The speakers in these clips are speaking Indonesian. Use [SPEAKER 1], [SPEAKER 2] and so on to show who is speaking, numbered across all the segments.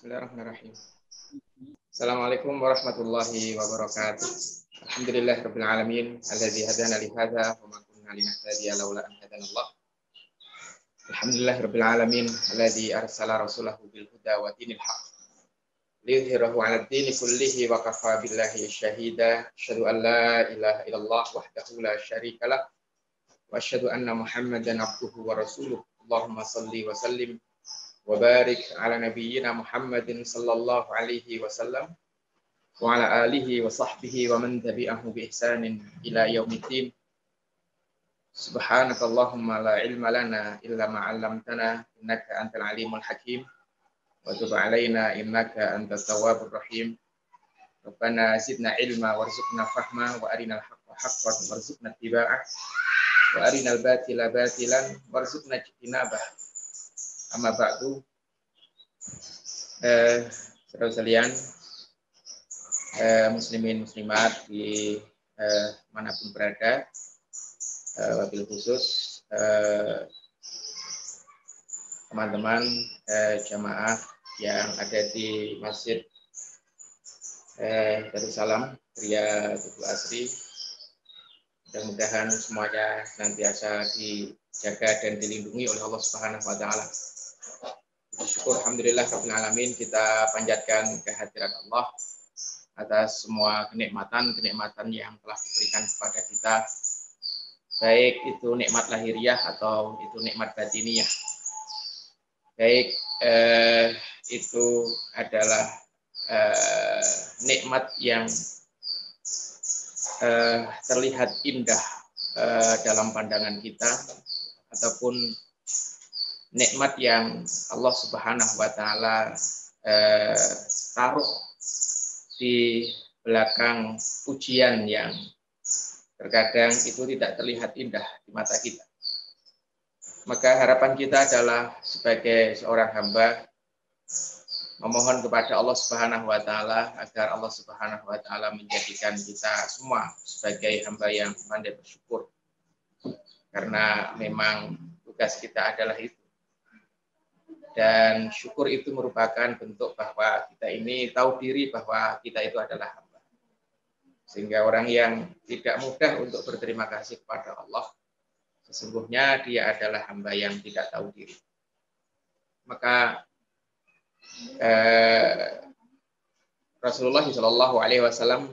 [SPEAKER 1] Bismillahirrahmanirrahim. Assalamualaikum warahmatullahi wabarakatuh. Alhamdulillahirabbil alamin alladzi hadana li hadza wa ma kunna linahtadiya laula an hadanallah. Alhamdulillahirabbil alamin alladzi arsala rasulahu bil huda wa dinil haqq liyudhhirahu 'ala ad-dini kullihi wa kafa billahi syahida. Asyhadu an la ilaha illallah wahdahu la syarikalah wa asyhadu anna Muhammadan abduhu wa rasuluh. Allahumma shalli wa sallim wa barik ala nabiyyina Muhammadin sallallahu alaihi wasallam wa ala alihi wa sahbihi wa man tabi'ahu bi ihsanin ila yaumiddin. Subhanakallahumma la ilma lana illa ma 'allamtana innaka antal alimul hakim wa tub alaina innaka antat tawwabur rahim. Rabbana zidna ilma warzuqna fahma wa arinal haqqa haqqan warzuqna ittiba'ah wa arinal batila batilan warzuqna ijtinabah. Amma ba'du. Saudara sekalian, muslimin muslimat di manapun berada, wabil khusus teman-teman jamaah yang ada di Masjid Darussalam Ria Tugu Asri. Mudah-mudahan semuanya senantiasa dijaga dan dilindungi oleh Allah Subhanahu wa taala. Syukur alhamdulillah rabbil alamin, kita panjatkan kehadirat Allah atas semua kenikmatan yang telah diberikan kepada kita, baik itu nikmat lahiriah atau itu nikmat batiniyah. Baik itu adalah nikmat yang terlihat indah dalam pandangan kita, ataupun nikmat yang Allah Subhanahu wa taala taruh di belakang ujian yang terkadang itu tidak terlihat indah di mata kita. Maka harapan kita adalah sebagai seorang hamba memohon kepada Allah Subhanahu wa taala agar Allah Subhanahu wa taala menjadikan kita semua sebagai hamba yang pandai bersyukur. Karena memang tugas kita adalah itu. Dan syukur itu merupakan bentuk bahwa kita ini tahu diri bahwa kita itu adalah hamba. Sehingga orang yang tidak mudah untuk berterima kasih kepada Allah, sesungguhnya dia adalah hamba yang tidak tahu diri. Maka Rasulullah SAW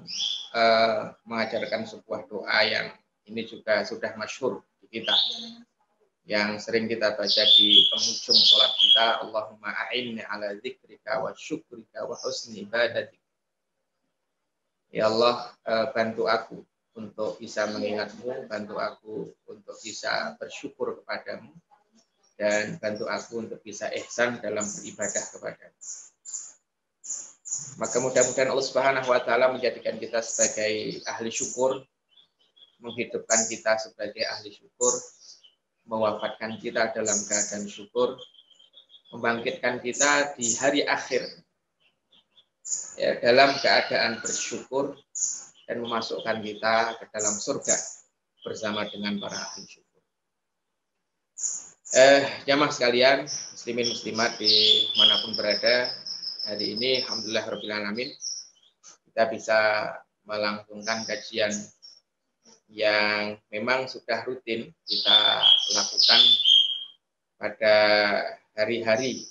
[SPEAKER 1] mengajarkan sebuah doa yang ini juga sudah masyhur di kita, yang sering kita baca di penghujung sholat kita. Allahumma a'inni ala dzikrika wa syukrika wa husni ibadatik. Ya Allah, bantu aku untuk bisa mengingatmu, bantu aku untuk bisa bersyukur kepadamu, dan bantu aku untuk bisa ihsan dalam beribadah kepadamu. Maka mudah-mudahan Allah Subhanahu wa taala menjadikan kita sebagai ahli syukur, menghidupkan kita sebagai ahli syukur, mewafatkan kita dalam keadaan syukur, membangkitkan kita di hari akhir ya, dalam keadaan bersyukur, dan memasukkan kita ke dalam surga bersama dengan para ahli syukur. Jamaah sekalian, muslimin muslimat di manapun berada, hari ini alhamdulillah rabbil alamin kita bisa melangsungkan kajian yang memang sudah rutin kita lakukan pada hari-hari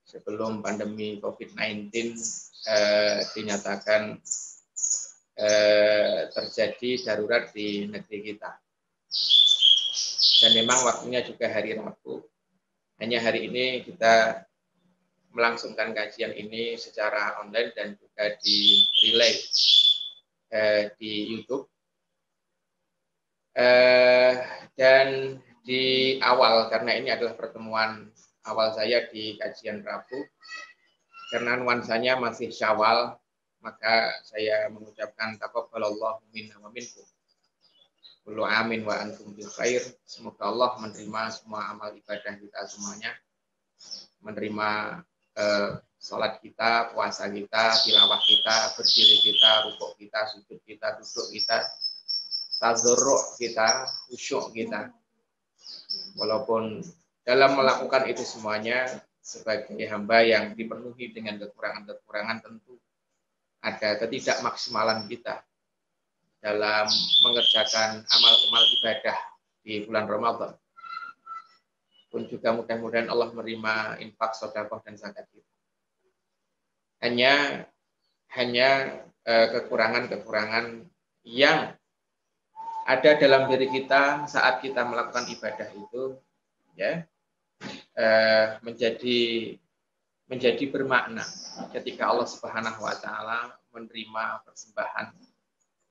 [SPEAKER 1] sebelum pandemi COVID-19 dinyatakan terjadi darurat di negeri kita. Dan memang waktunya juga hari Rabu. Hanya hari ini kita melangsungkan kajian ini secara online dan juga di relay di YouTube. Dan di awal, karena ini adalah pertemuan awal saya di kajian Rabu, karena nuansanya masih Syawal, maka saya mengucapkan taqabbalallahu minna wa minkum. Kullu amin wa antum bil khair. Semoga Allah menerima semua amal ibadah kita semuanya, menerima salat kita, puasa kita, tilawah kita, berdiri kita, rukuk kita, sujud kita, duduk kita, tazarru' kita, khusyuk kita. Walaupun dalam melakukan itu semuanya sebagai hamba yang dipenuhi dengan kekurangan-kekurangan, tentu ada ketidakmaksimalan kita dalam mengerjakan amal-amal ibadah di bulan Ramadan. Pun juga mudah-mudahan Allah menerima infak, sedekah dan zakat kita. Hanya kekurangan-kekurangan yang ada dalam diri kita saat kita melakukan ibadah itu, ya, menjadi bermakna ketika Allah Subhanahu wa taala menerima persembahan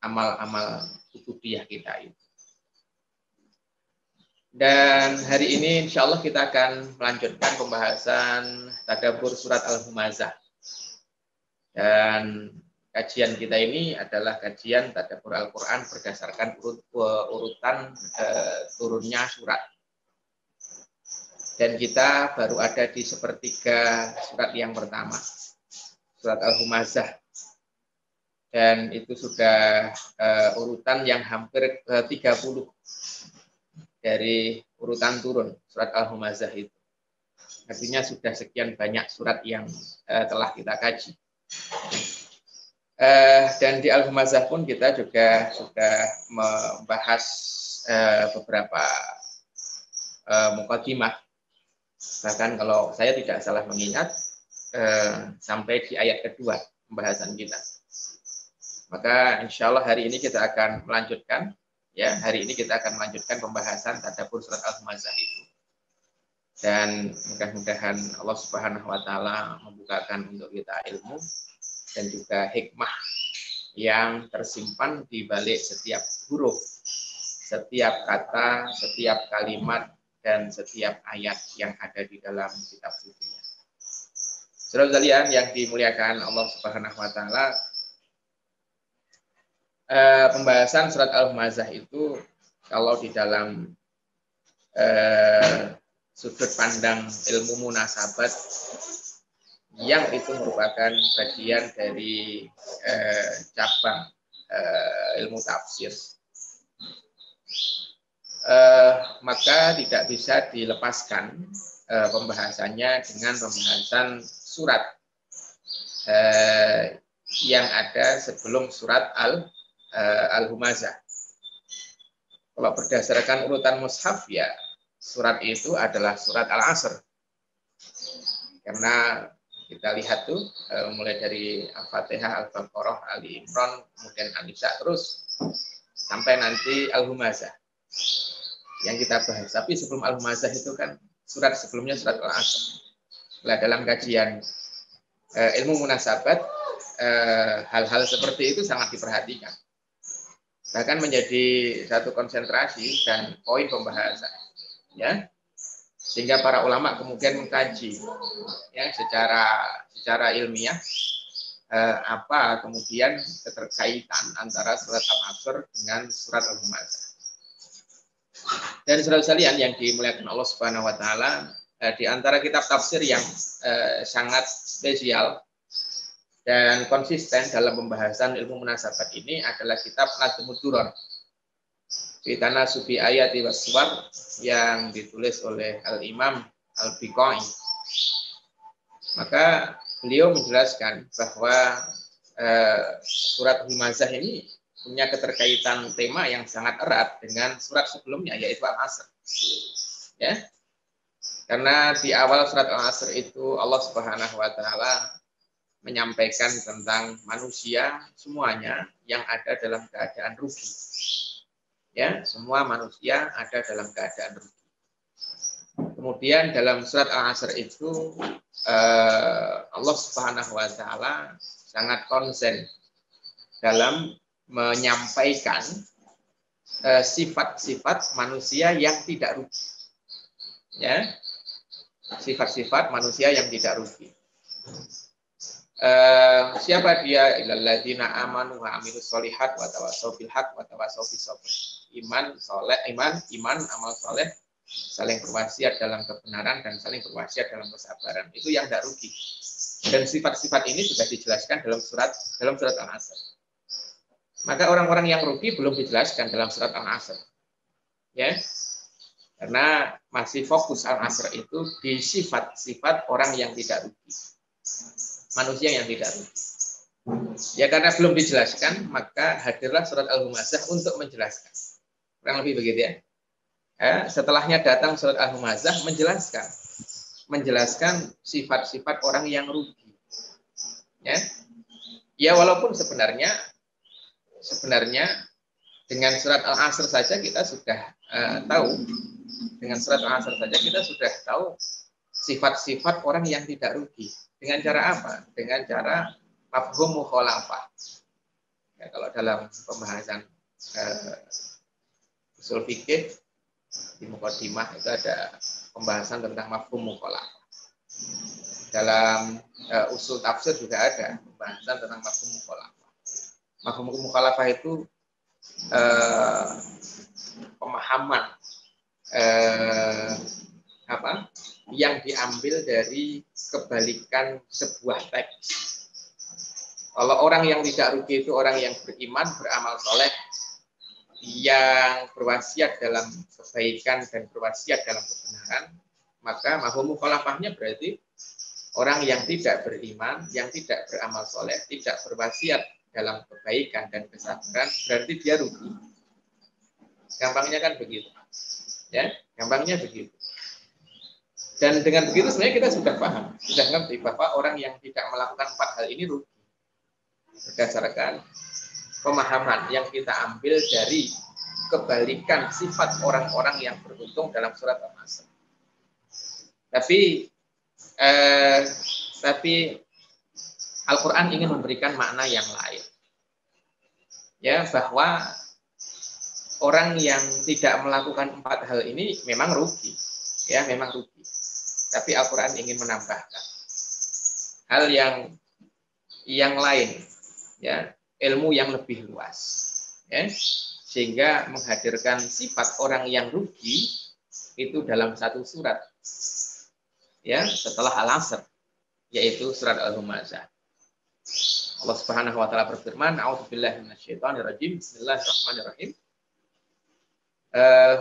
[SPEAKER 1] amal-amal ubudiyah kita itu. Dan hari ini insya Allah kita akan melanjutkan pembahasan tadabbur surat Al-Humazah. Dan kajian kita ini adalah kajian tadabbur Al-Quran berdasarkan urutan turunnya surat. Dan kita baru ada di sepertiga surat yang pertama, surat Al-Humazah. Dan itu sudah urutan yang hampir 30 dari urutan turun surat Al-Humazah itu. Artinya sudah sekian banyak surat yang telah kita kaji. Dan di Al-Humazah pun kita juga sudah membahas beberapa mukadimah. Bahkan kalau saya tidak salah mengingat sampai di ayat kedua pembahasan kita. Maka insya Allah hari ini kita akan melanjutkan. Ya, hari ini kita akan melanjutkan pembahasan tadabbur surat Al-Humazah itu. Dan mudah-mudahan Allah Subhanahu wa taala membukakan untuk kita ilmu dan juga hikmah yang tersimpan di balik setiap huruf, setiap kata, setiap kalimat dan setiap ayat yang ada di dalam kitab suci. Saudara sekalian yang dimuliakan Allah Subhanahu wa taala, pembahasan surat Al-Humazah itu kalau di dalam sudut pandang ilmu munasabat yang itu merupakan bagian dari cabang ilmu tafsir, maka tidak bisa dilepaskan pembahasannya dengan pembahasan surat yang ada sebelum surat Al-Humazah. Kalau berdasarkan urutan mushaf, ya surat itu adalah surat Al-Asr. Karena kita lihat tuh mulai dari Al-Fatihah, Al-Baqarah, Ali Imran, kemudian An-Nisa terus sampai nanti Al-Humazah yang kita bahas. Tapi sebelum Al-Humazah itu kan surat sebelumnya surat Al-Asr. Nah, dalam kajian ilmu munasabat hal-hal seperti itu sangat diperhatikan. Bahkan menjadi satu konsentrasi dan poin pembahasan, ya, sehingga para ulama kemudian mengkaji, ya, secara ilmiah apa kemudian keterkaitan antara surat Al-Asr dengan surat Al-Humazah. Dan saudara sekalian yang dimuliakan Allah Subhanahu wa taala, di antara kitab tafsir yang sangat spesial dan konsisten dalam pembahasan ilmu munasabat ini adalah kitab Nadmud Durar fi tanasubi ayati was suwar yang ditulis oleh Al-Imam Al-Biqai. Maka beliau menjelaskan bahwa surat Humazah ini punya keterkaitan tema yang sangat erat dengan surat sebelumnya, yaitu Al-Asr. Ya. Karena di awal surat Al-Asr itu Allah Subhanahu wa taala menyampaikan tentang manusia semuanya yang ada dalam keadaan rugi. Ya, semua manusia ada dalam keadaan rugi. Kemudian dalam surat Al-Asr itu Allah Subhanahu wa taala sangat konsen dalam menyampaikan sifat-sifat manusia yang tidak rugi. Ya. Sifat-sifat manusia yang tidak rugi. Siapa dia? Illalladzina amanu wa amilus solihat wa tawassaw bil haq wa tawassaw bis sabr. Iman, amal soleh, saling berwasiat dalam kebenaran dan saling berwasiat dalam kesabaran. Itu yang tidak rugi. Dan sifat-sifat ini sudah dijelaskan dalam surat Al-Asr. Maka orang-orang yang rugi belum dijelaskan dalam surat Al-Asr. Ya. Karena masih fokus al-asr itu di sifat-sifat orang yang tidak rugi. Manusia yang tidak rugi. Ya karena belum dijelaskan, maka hadirlah surat Al-Humazah untuk menjelaskan. Kurang lebih begitu ya. Setelahnya datang surat Al-Humazah menjelaskan sifat-sifat orang yang rugi. Ya walaupun sebenarnya dengan surat Al-Asr saja kita sudah tahu. Dengan surat Al-Asr saja kita sudah tahu sifat-sifat orang yang tidak rugi. Dengan cara apa? Dengan cara mafhum mukhalafah. Ya, kalau dalam pembahasan usul fikih di Muqaddimah itu ada pembahasan tentang mafhum mukhalafah. Dalam usul tafsir juga ada pembahasan tentang mafhum mukhalafah. Mafhum mukhalafah itu pemahaman yang diambil dari kebalikan sebuah teks. Kalau orang yang tidak rugi itu orang yang beriman, beramal soleh, yang berwasiat dalam kebaikan dan berwasiat dalam kebenaran, maka mafhum mukhalafahnya berarti orang yang tidak beriman, yang tidak beramal soleh, tidak berwasiat dalam kebaikan dan kesabaran, berarti dia rugi. Gampangnya kan begitu. Ya, gampangnya begitu. Dan dengan begitu sebenarnya kita sudah paham, sudah ngerti bahwa orang yang tidak melakukan 4 hal ini rugi. Berdasarkan pemahaman yang kita ambil dari kebalikan sifat orang-orang yang beruntung dalam surat Al-Asr. Tapi Al-Quran ingin memberikan makna yang lain. Ya, bahwa orang yang tidak melakukan 4 hal ini memang rugi. Ya, memang rugi. Tapi Al-Quran ingin menambahkan hal yang lain, ya, ilmu yang lebih luas, ya, sehingga menghadirkan sifat orang yang rugi itu dalam satu surat, ya, setelah Al-Asr, yaitu surat Al-Humazah. Allah Subhanahu wa taala berfirman, "A'udzubillahi minasyaitonirrajim. Bismillahirrahmanirrahim.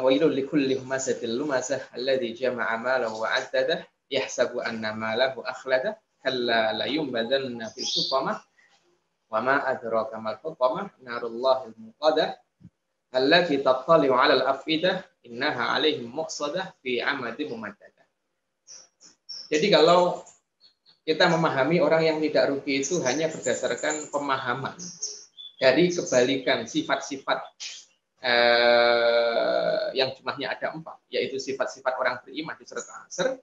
[SPEAKER 1] Wailul likulli humazatil lumazah alladzi jama'a malahu wa 'addadah yahsabu anna malahu akhladah kalla la yunbadanna fil hutamah wa ma adraka mal hutamah narullahil muqadah allati tattali'u 'alal afidah innaha 'alaihim muqsadah fi 'amadin mumaddadah." Jadi kalau kita memahami orang yang tidak rugi itu hanya berdasarkan pemahaman dari kebalikan sifat-sifat yang jumlahnya ada 4, yaitu sifat-sifat orang beriman di surat Al-Asr,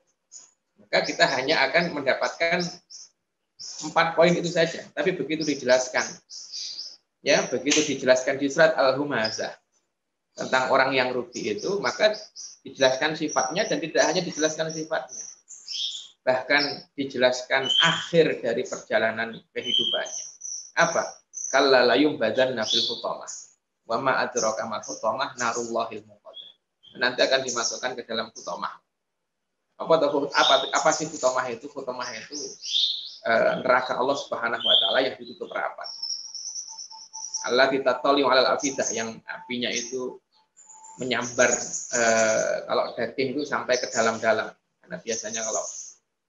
[SPEAKER 1] maka kita hanya akan mendapatkan 4 poin itu saja. Tapi begitu dijelaskan, ya, begitu dijelaskan di surat Al-Humazah tentang orang yang rugi itu, maka dijelaskan sifatnya dan tidak hanya dijelaskan sifatnya, bahkan dijelaskan akhir dari perjalanan kehidupannya. Apa? Kalla la yunbadanna fil hutamah. Wa ma adraka mal hutamah narullahil muqadah. Nanti akan dimasukkan ke dalam hutamah. Apa sih hutamah itu? Hutamah itu neraka Allah Subhanahu wa taala yang ditutup rapat. Allah tattali'u 'alal afidah, yang apinya itu menyambar kalau daging itu sampai ke dalam-dalam. Karena biasanya kalau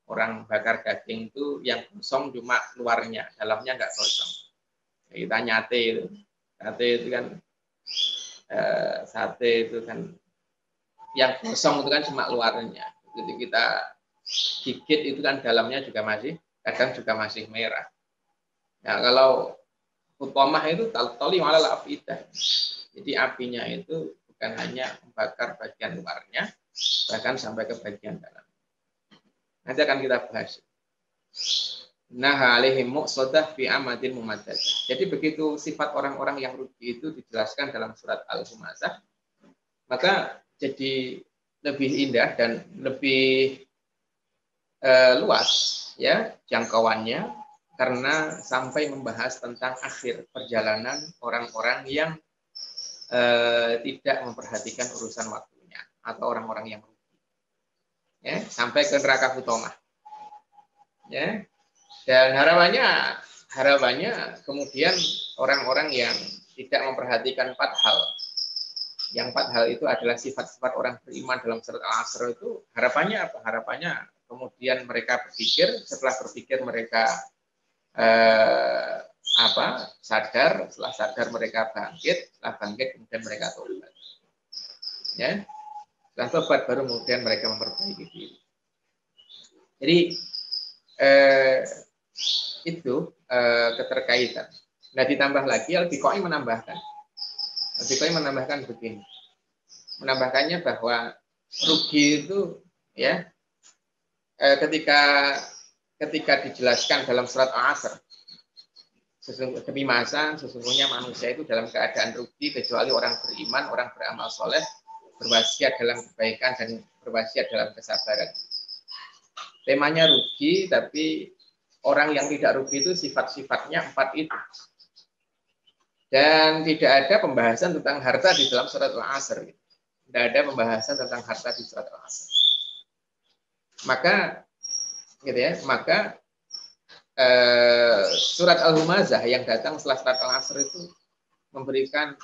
[SPEAKER 1] orang bakar daging itu yang gosong cuma luarnya, dalamnya enggak gosong. Kita sate itu kan sate itu kan yang gosong itu kan cuma luarnya. Jadi kita gigit itu kan dalamnya juga kadang juga masih merah. Nah, kalau hutamah itu tattali'u 'alal afidah. Jadi apinya itu bukan hanya membakar bagian luarnya, bahkan sampai ke bagian dalam. Nanti akan kita bahas. Nah, alaihim muqsadah fi amadin mumaddadah. Jadi begitu sifat orang-orang yang rugi itu dijelaskan dalam surat Al-Humazah, maka jadi lebih indah dan lebih luas, ya, jangkauannya, karena sampai membahas tentang akhir perjalanan orang-orang yang tidak memperhatikan urusan waktunya atau orang-orang yang rugi, ya, sampai ke neraka hutamah, ya. Dan harapannya kemudian orang-orang yang tidak memperhatikan 4 hal Yang 4 hal itu adalah sifat-sifat orang beriman dalam surat Al-Asr itu harapannya apa? Harapannya kemudian mereka berpikir, setelah berpikir mereka sadar, setelah sadar mereka bangkit, setelah bangkit kemudian mereka tobat. Ya. Setelah tobat baru kemudian mereka memperbaiki diri. Jadi itu keterkaitan. Nah, ditambah lagi Al-Biqai menambahkan begini. Menambahkannya bahwa rugi itu ya ketika dijelaskan dalam surat Al-Asr, demi masa sesungguhnya manusia itu dalam keadaan rugi kecuali orang beriman, orang beramal soleh, berwasiat dalam kebaikan dan berwasiat dalam kesabaran. Temanya rugi, tapi orang yang tidak rugi itu sifat-sifatnya 4 itu. Dan tidak ada pembahasan tentang harta di dalam surat Al-Asr. Tidak ada pembahasan tentang harta di surat Al-Asr. Maka surat Al-Humazah yang datang setelah surat Al-Asr itu memberikan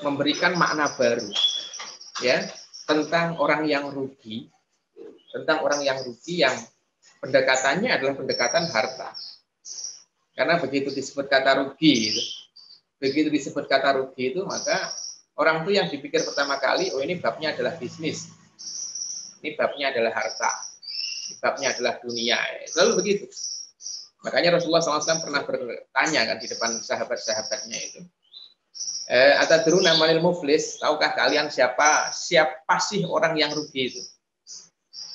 [SPEAKER 1] memberikan makna baru ya tentang orang yang rugi, yang pendekatannya adalah pendekatan harta. Karena begitu disebut kata rugi itu maka orang itu yang dipikir pertama kali, oh ini babnya adalah bisnis, ini babnya adalah harta, ini babnya adalah dunia. Selalu begitu. Makanya Rasulullah SAW pernah bertanya kan di depan sahabat-sahabatnya itu, atadruna manil muflis, tahukah kalian siapa sih orang yang rugi itu,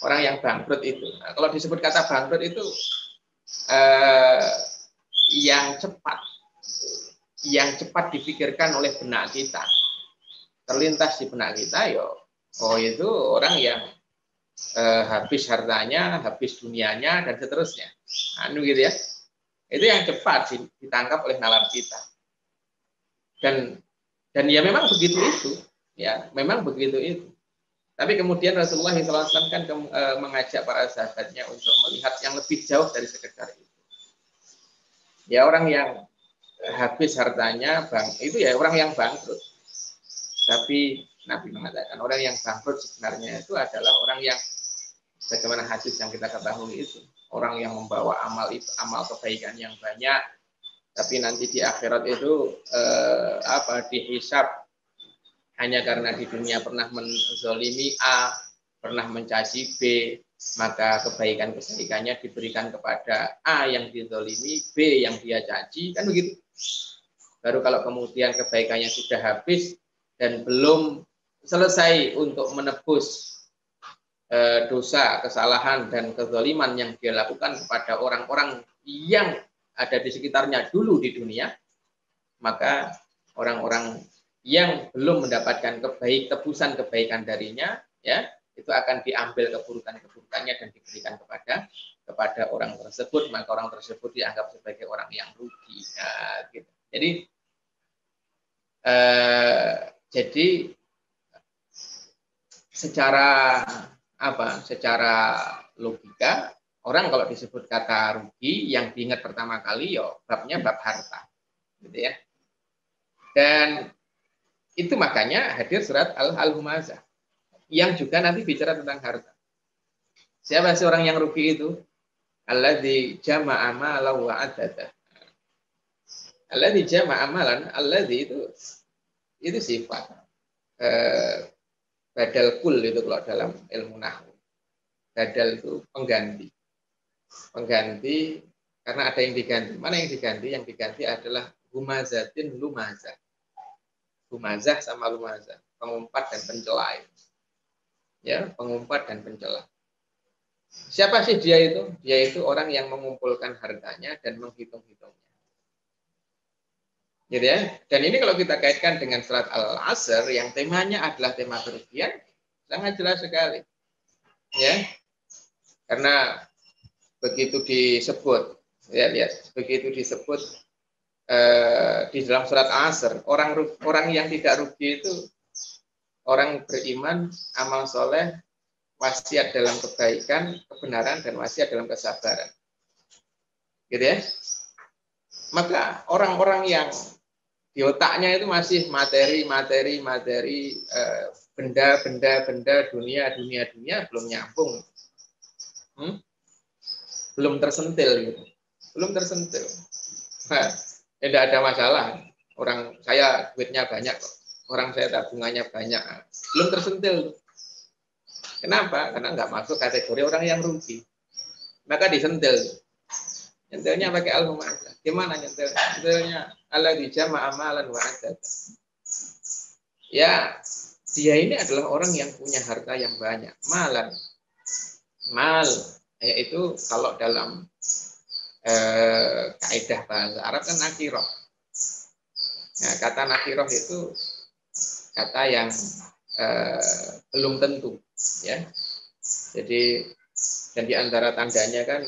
[SPEAKER 1] orang yang bangkrut itu? Nah, kalau disebut kata bangkrut itu yang cepat dipikirkan oleh benak kita, terlintas di benak kita, itu orang yang habis hartanya, habis dunianya dan seterusnya, gitu ya. Itu yang cepat ditangkap oleh nalar kita. Dan ya memang begitu itu, Tapi kemudian Rasulullah SAW kan mengajak para sahabatnya untuk melihat yang lebih jauh dari sekedar itu. Ya orang yang habis hartanya itu ya orang yang bangkrut. Tapi Nabi mengatakan orang yang bangkrut sebenarnya itu adalah orang yang bagaimana hadis yang kita ketahui itu, orang yang membawa amal kebaikan yang banyak, tapi nanti di akhirat itu dihisab hanya karena di dunia pernah menzolimi A, pernah mencaci B, maka kebaikan-kebaikannya diberikan kepada A yang dizolimi, B yang dia caci, kan begitu. Baru kalau kemudian kebaikannya sudah habis dan belum selesai untuk menebus dosa, kesalahan, dan kezaliman yang dia lakukan kepada orang-orang yang ada di sekitarnya dulu di dunia, maka orang-orang yang belum mendapatkan tebusan kebaikan darinya, ya, itu akan diambil keburukannya dan diberikan kepada orang tersebut, maka orang tersebut dianggap sebagai orang yang rugi. Nah, gitu. Jadi secara logika, orang kalau disebut kata rugi yang diingat pertama kali babnya bab harta, gitu ya. Dan itu makanya hadir surat Al-Humazah yang juga nanti bicara tentang harta. Siapa sih orang yang rugi itu? Alladzi jama'a malan wa 'addada. Alladzi jama'a malan, alladzi itu sifat. Badal kul itu kalau dalam ilmu nahwu. Badal itu pengganti. Pengganti karena ada yang diganti. Mana yang diganti? Yang diganti adalah humazatin lumazah. Humazah sama lumazah, pengumpat dan pencela. Ya, pengumpat dan pencela. Siapa sih dia itu? Dia itu orang yang mengumpulkan hartanya dan menghitung-hitungnya. Gitu ya. Dan ini kalau kita kaitkan dengan surat Al-Asr yang temanya adalah tema kerugian, sangat jelas sekali. Ya. Karena begitu disebut, ya lihat, begitu disebut di dalam surat Al-Asr, orang yang tidak rugi itu orang beriman, amal soleh, wasiat dalam kebaikan, kebenaran, dan wasiat dalam kesabaran. Gitu ya. Maka orang-orang yang Di otaknya itu masih materi, benda, dunia, belum nyambung. Belum tersentil gitu. Belum tersentil. Nah, tidak ada masalah. Orang saya duitnya banyak kok. Orang saya tabungannya banyak. Belum tersentil. Kenapa? Karena nggak masuk kategori orang yang rugi. Maka disentil. Nyentilnya pakai al-mumazzah. Gimana nyentil? Nyentilnya alladzi jama'a malan wa adada. Ya, dia ini adalah orang yang punya harta yang banyak. Malan. Mal, yaitu kalau dalam kaidah bahasa Arab kan nakiroh. Nah, kata nakiroh itu kata yang belum tentu, ya. Jadi dan di antara tandanya kan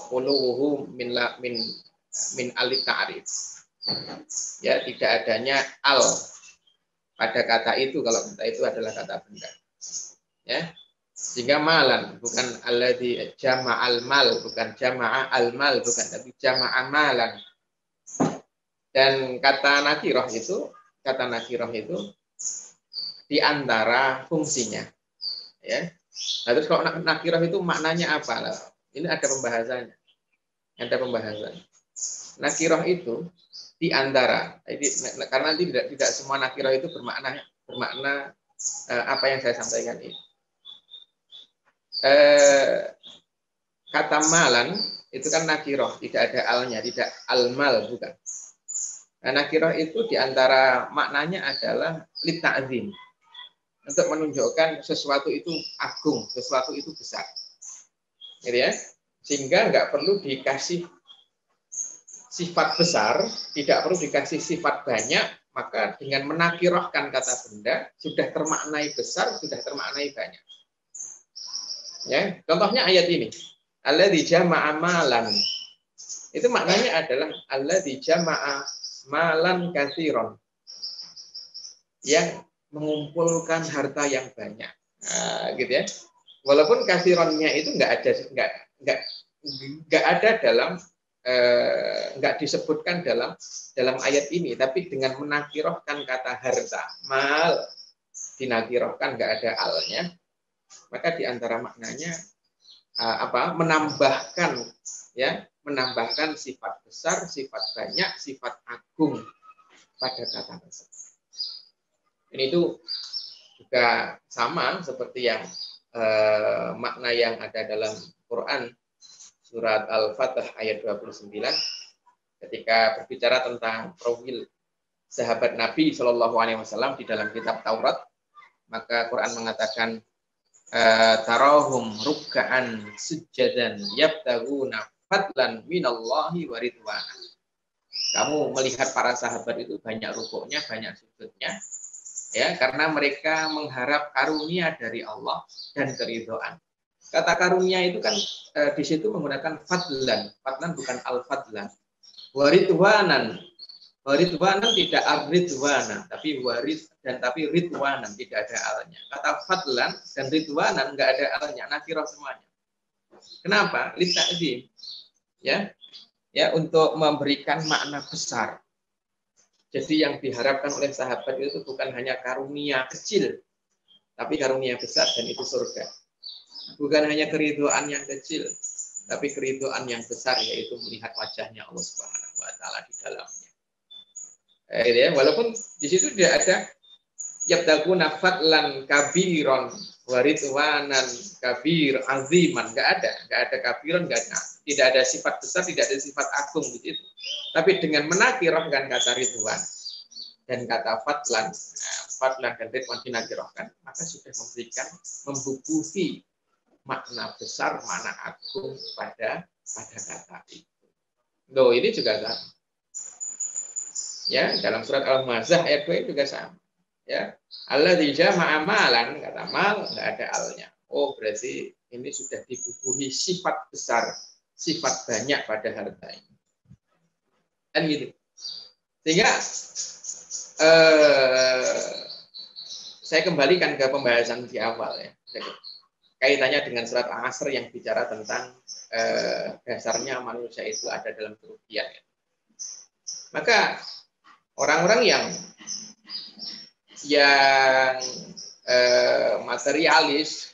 [SPEAKER 1] khuluwuhu min alit ta'rif. Ya, tidak adanya al pada kata itu kalau kata itu adalah kata benda. Ya. Sehingga malan bukan alladzi jama'al mal, bukan jama'a al mal, bukan, tapi jama'a malan. Dan kata nakiroh itu di antara fungsinya, ya. Nah, terus kalau nakiroh itu maknanya apa? Ini ada pembahasannya. Nakiroh itu di antara, karena nanti tidak semua nakiroh itu bermakna apa yang saya sampaikan ini. Kata malan itu kan nakiroh, tidak ada alnya, tidak almal, bukan. Nah, nakiroh itu diantara maknanya adalah lita'zim, untuk menunjukkan sesuatu itu agung, sesuatu itu besar, gitu ya. Sehingga nggak perlu dikasih sifat besar, tidak perlu dikasih sifat banyak, maka dengan menakirohkan kata benda sudah termaknai besar, sudah termaknai banyak. Ya, contohnya ayat ini, alladzi jama'a malan. Itu maknanya adalah alladzi jama'a malan katsiran. Yang mengumpulkan harta yang banyak. Nah, gitu ya. Walaupun katsirannya itu enggak ada dalam enggak disebutkan dalam ayat ini, tapi dengan menakirohkan kata harta, mal dinakirohkan enggak ada alnya. Maka di antara maknanya menambahkan sifat besar, sifat banyak, sifat agung pada kata tersebut. Ini itu juga sama seperti yang makna yang ada dalam Quran surat Al-Fatah ayat 29 ketika berbicara tentang profil sahabat Nabi Shallallahu Alaihi Wasallam di dalam kitab Taurat, maka Quran mengatakan tarahum ruk'an sujjadan yabtaguna fadlan minallahi wa ridwana. Kamu melihat para sahabat itu banyak rukuknya, banyak sujudnya, ya, karena mereka mengharap karunia dari Allah dan keridhaan. Kata karunia itu kan di situ menggunakan fadlan bukan al-fadlan. Waridwanan tidak ar-ridwana, tapi tapi ridwanan, tidak ada alnya. Kata fadlan dan ridwanan enggak ada alnya, nakirah semuanya. Kenapa? Lita'zim. Ya, untuk memberikan makna besar. Jadi yang diharapkan oleh sahabat itu bukan hanya karunia kecil, tapi karunia besar, dan itu surga. Bukan hanya keridhaan yang kecil, tapi keridhaan yang besar, yaitu melihat wajahnya Allah Subhanahu wa taala di dalamnya. Ya, walaupun di situ tidak ada yabtaguna fadlan kabiron waridwanan kabir aziman, enggak ada kabiron, tidak ada sifat besar, tidak ada sifat agung di situ. Tapi dengan menakirahkan kata ridwan dan kata fadlan dan ridwan dinakirahkan, maka sudah membubuhi makna besar, makna agung pada kata itu. Loh, ini juga sama. Ya, dalam surat Al-Mazzah ayat 2 juga sama. Ya, alladzi jama'a malan, kata mal enggak ada alnya. Oh, berarti ini sudah dibubuhi sifat besar, sifat banyak pada harta ini. Kan gitu. Sehingga saya kembalikan ke pembahasan di awal, ya. Kaitannya dengan surat Al-Asr yang bicara tentang dasarnya manusia itu ada dalam kerugian. Ya. Maka Orang-orang yang materialis,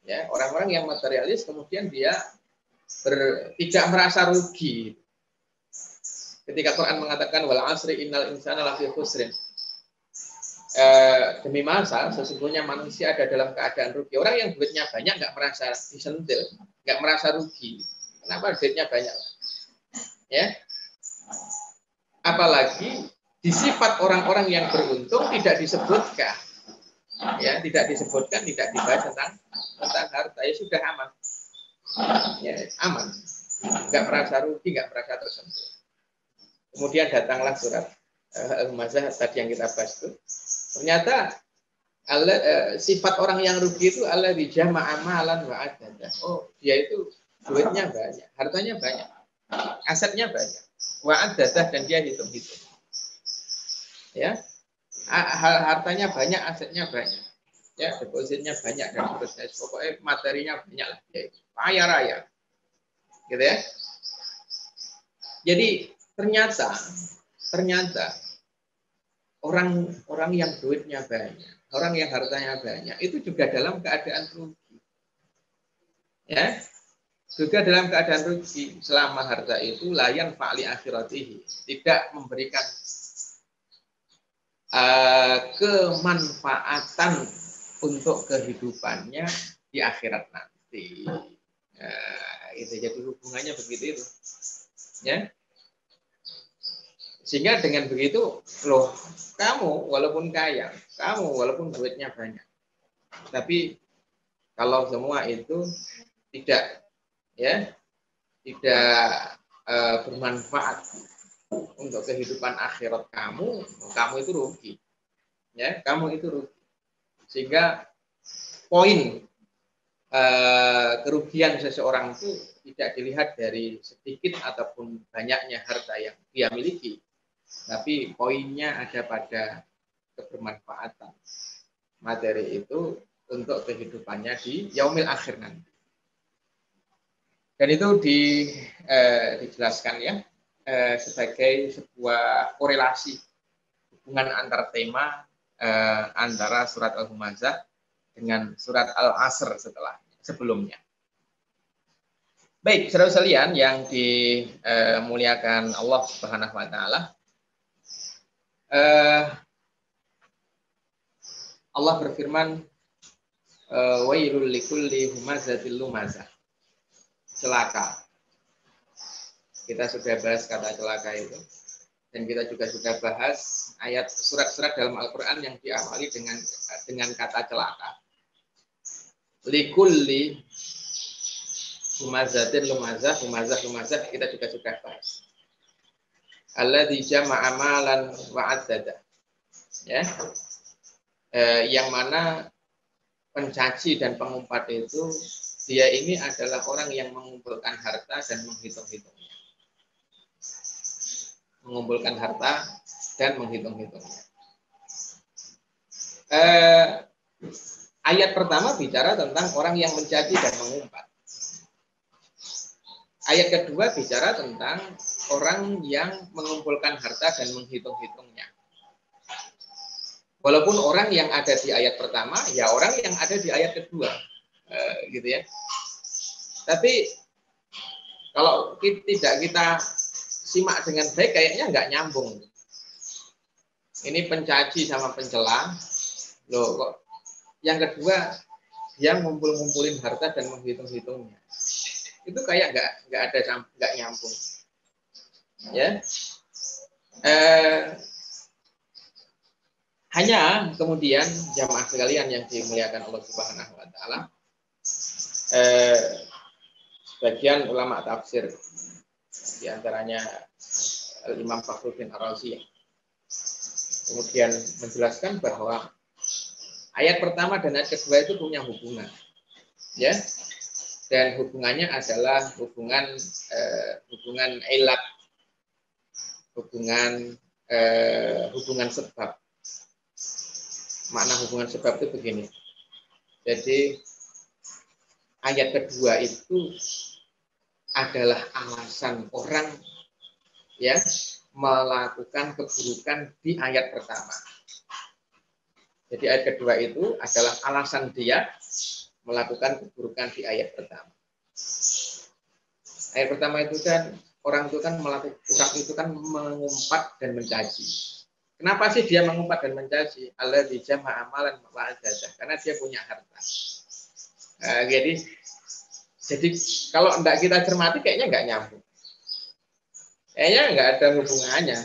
[SPEAKER 1] ya, orang-orang yang materialis kemudian dia tidak merasa rugi. Ketika Quran mengatakan wal asri innal insana lafi khusrin, demi masa sesungguhnya manusia ada dalam keadaan rugi. Orang yang duitnya banyak nggak merasa disentil, nggak merasa rugi. Kenapa duitnya banyak? Ya, apalagi di sifat orang-orang yang beruntung tidak disebutkan, ya, tidak disebutkan, tidak dibahas tentang harta. Ya sudah aman, ya aman, nggak merasa rugi, nggak merasa tersentuh. Kemudian datanglah surat Al-Humazah tadi yang kita bahas itu. Ternyata sifat orang yang rugi itu Allah dijama amalan wa adada. Oh, dia itu duitnya banyak, hartanya banyak, asetnya banyak, wa adada, dan dia hitung-hitung. Ya, hartanya banyak, asetnya banyak, ya, depositnya banyak dan seterusnya. Pokoknya materinya banyak lah, ya, kaya raya, gitu ya. Jadi ternyata orang yang duitnya banyak, orang yang hartanya banyak itu juga dalam keadaan rugi, ya, juga dalam keadaan rugi selama harta itu layan fa'li akhiratihi, tidak memberikan kemanfaatan untuk kehidupannya di akhirat nanti. Itu jadi hubungannya begitu itu, ya. Sehingga dengan begitu, loh, kamu walaupun kaya, kamu walaupun duitnya banyak, tapi kalau semua itu tidak, ya, tidak bermanfaat untuk kehidupan akhirat kamu itu rugi, ya, kamu itu rugi. Sehingga poin kerugian seseorang itu tidak dilihat dari sedikit ataupun banyaknya harta yang dia miliki, tapi poinnya ada pada kebermanfaatan materi itu untuk kehidupannya di yaumil akhir nanti. Dan itu dijelaskan, ya, sebagai sebuah korelasi hubungan antar tema antara surat Al-Humazah dengan surat Al-Asr sebelumnya. Baik, saudara sekalian yang dimuliakan Allah Subhanahu wa taala. Allah berfirman, wailul likulli humazatil lumazah. Celaka. Kita sudah bahas kata celaka itu, dan kita juga sudah bahas ayat surat-surat dalam Al-Quran yang diawali dengan kata celaka. Likulli humazatin lumazah, humazah kita juga sudah bahas. Alladzi jama'a malan wa addada. Ya. Yang mana pencaci dan pengumpat itu dia ini adalah orang yang mengumpulkan harta dan menghitung-hitungnya. Mengumpulkan harta dan menghitung-hitungnya. Ayat pertama bicara tentang orang yang mencaci dan mengumpat. Ayat kedua bicara tentang orang yang mengumpulkan harta dan menghitung-hitungnya. Walaupun orang yang ada di ayat pertama, ya orang yang ada di ayat kedua, gitu ya. Tapi kalau tidak kita simak dengan baik, kayaknya nggak nyambung. Ini pencaci sama pencela, loh kok. Yang kedua, dia ngumpulin harta dan menghitung-hitungnya. Itu kayak nggak nyambung, ya. Hanya kemudian jamaah sekalian yang dimuliakan Allah Subhanahu wa taala, sebagian ulama tafsir, di antaranya Imam Fakhruddin Ar-Razi, kemudian menjelaskan bahwa ayat pertama dan ayat kedua itu punya hubungan, ya, dan hubungannya adalah hubungan ilat, hubungan sebab. Makna hubungan sebab itu begini. Jadi ayat kedua itu adalah alasan orang, ya, melakukan keburukan di ayat pertama. Jadi ayat kedua itu adalah alasan dia melakukan keburukan di ayat pertama. Ayat pertama itu kan orang itu kan mengumpat dan mencaci. Kenapa sih dia mengumpat dan mencaci? Alladzi jama'a amalan wa azzada. Karena dia punya harta. Jadi kalau tidak kita cermati kayaknya nggak nyambung. Kayaknya nggak ada hubungannya.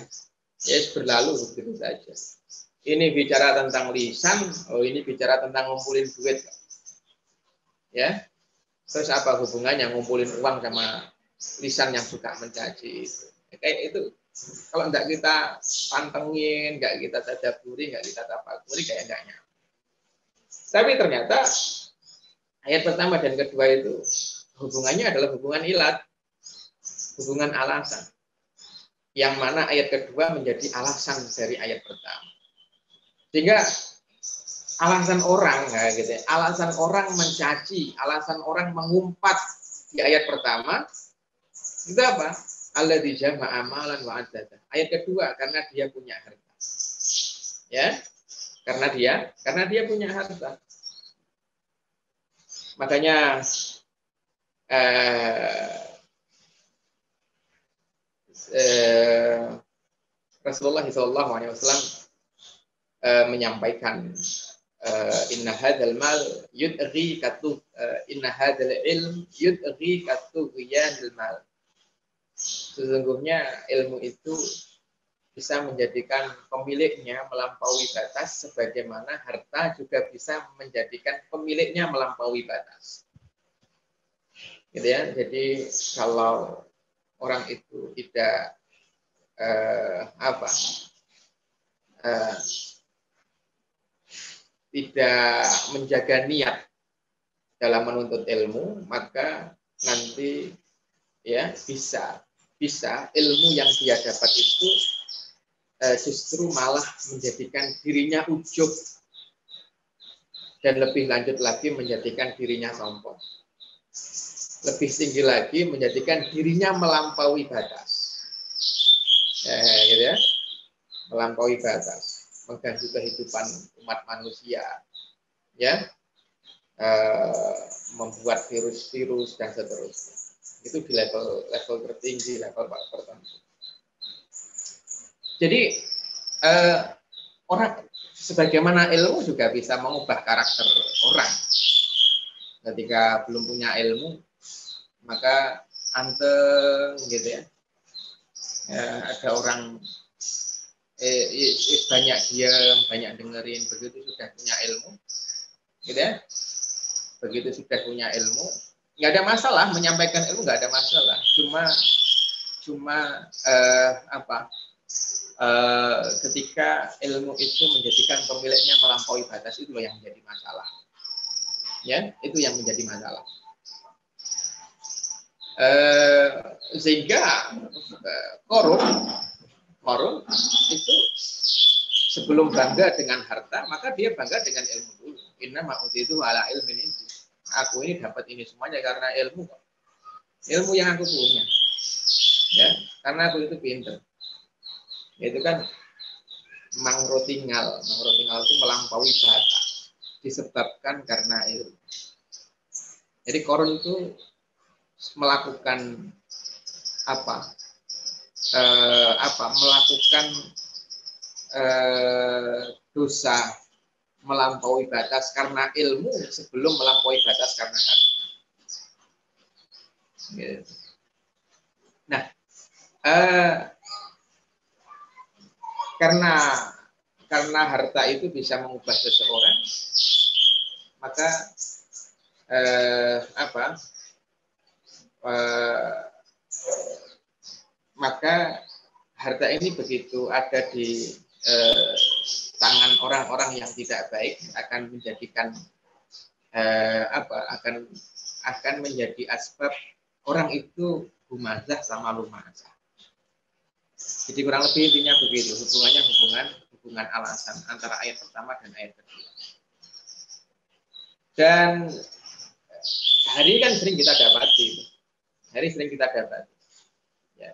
[SPEAKER 1] Ya berlalu begitu saja. Ini bicara tentang lisan, ini bicara tentang ngumpulin duit. Ya. Terus apa hubungannya ngumpulin uang sama lisan yang suka mencaci itu? Kayak itu kalau nggak kita pantengin, nggak kita tadaburi, nggak kita tafakuri, kayak nggak nyambung. Tapi ternyata ayat pertama dan kedua itu hubungannya adalah hubungan ilat, hubungan alasan. Yang mana ayat kedua menjadi alasan dari ayat pertama. Sehingga alasan orang, gitu ya, alasan orang mencaci, alasan orang mengumpat di ayat pertama itu apa? Alladzi jama'a amalan wa addada. Ayat kedua karena dia punya harta. Ya. Karena dia punya harta. Makanya Rasulullah SAW menyampaikan inna hadzal mal yudghi katu inna hadzal ilm yudghi katu ghiyanil mal. Sesungguhnya ilmu itu bisa menjadikan pemiliknya melampaui batas sebagaimana harta juga bisa menjadikan pemiliknya melampaui batas. Gitu ya. Jadi kalau orang itu tidak tidak menjaga niat dalam menuntut ilmu, maka nanti ya bisa ilmu yang dia dapat itu justru malah menjadikan dirinya ujub dan lebih lanjut lagi menjadikan dirinya sombong. Lebih tinggi lagi menjadikan dirinya melampaui batas. Gitu ya. Melampaui batas, mengganggu kehidupan umat manusia. Ya. Membuat virus-virus dan seterusnya. Itu di level tertinggi, level tertentu. Jadi orang sebagaimana ilmu juga bisa mengubah karakter orang. Ketika belum punya ilmu, maka anteng gitu ya. Ada orang banyak diam, banyak dengerin, begitu sudah punya ilmu, gitu ya. Begitu sudah punya ilmu, nggak ada masalah menyampaikan ilmu, nggak ada masalah. Cuma ketika ilmu itu menjadikan pemiliknya melampaui batas, itu yang menjadi masalah. Ya, itu yang menjadi masalah. Sehingga Korun itu sebelum bangga dengan harta, maka dia bangga dengan ilmu dulu. Inna ma'utitu ala ilmin ini. Aku ini dapat ini semuanya karena ilmu. Ilmu yang aku punya. Ya, karena aku itu pintar. Itu kan mangrotingal itu melampaui batas disebabkan karena ilmu. Jadi Korun itu melakukan melakukan dosa melampaui batas karena ilmu sebelum melampaui batas karena harta. Gitu. Nah, karena harta itu bisa mengubah seseorang, maka maka harta ini begitu ada di tangan orang-orang yang tidak baik akan menjadikan akan menjadi asbab orang itu humazah sama lumazah. Jadi kurang lebih intinya begitu, hubungan alasan antara ayat pertama dan ayat kedua. Dan hari ini kan sering kita dapati. Ya.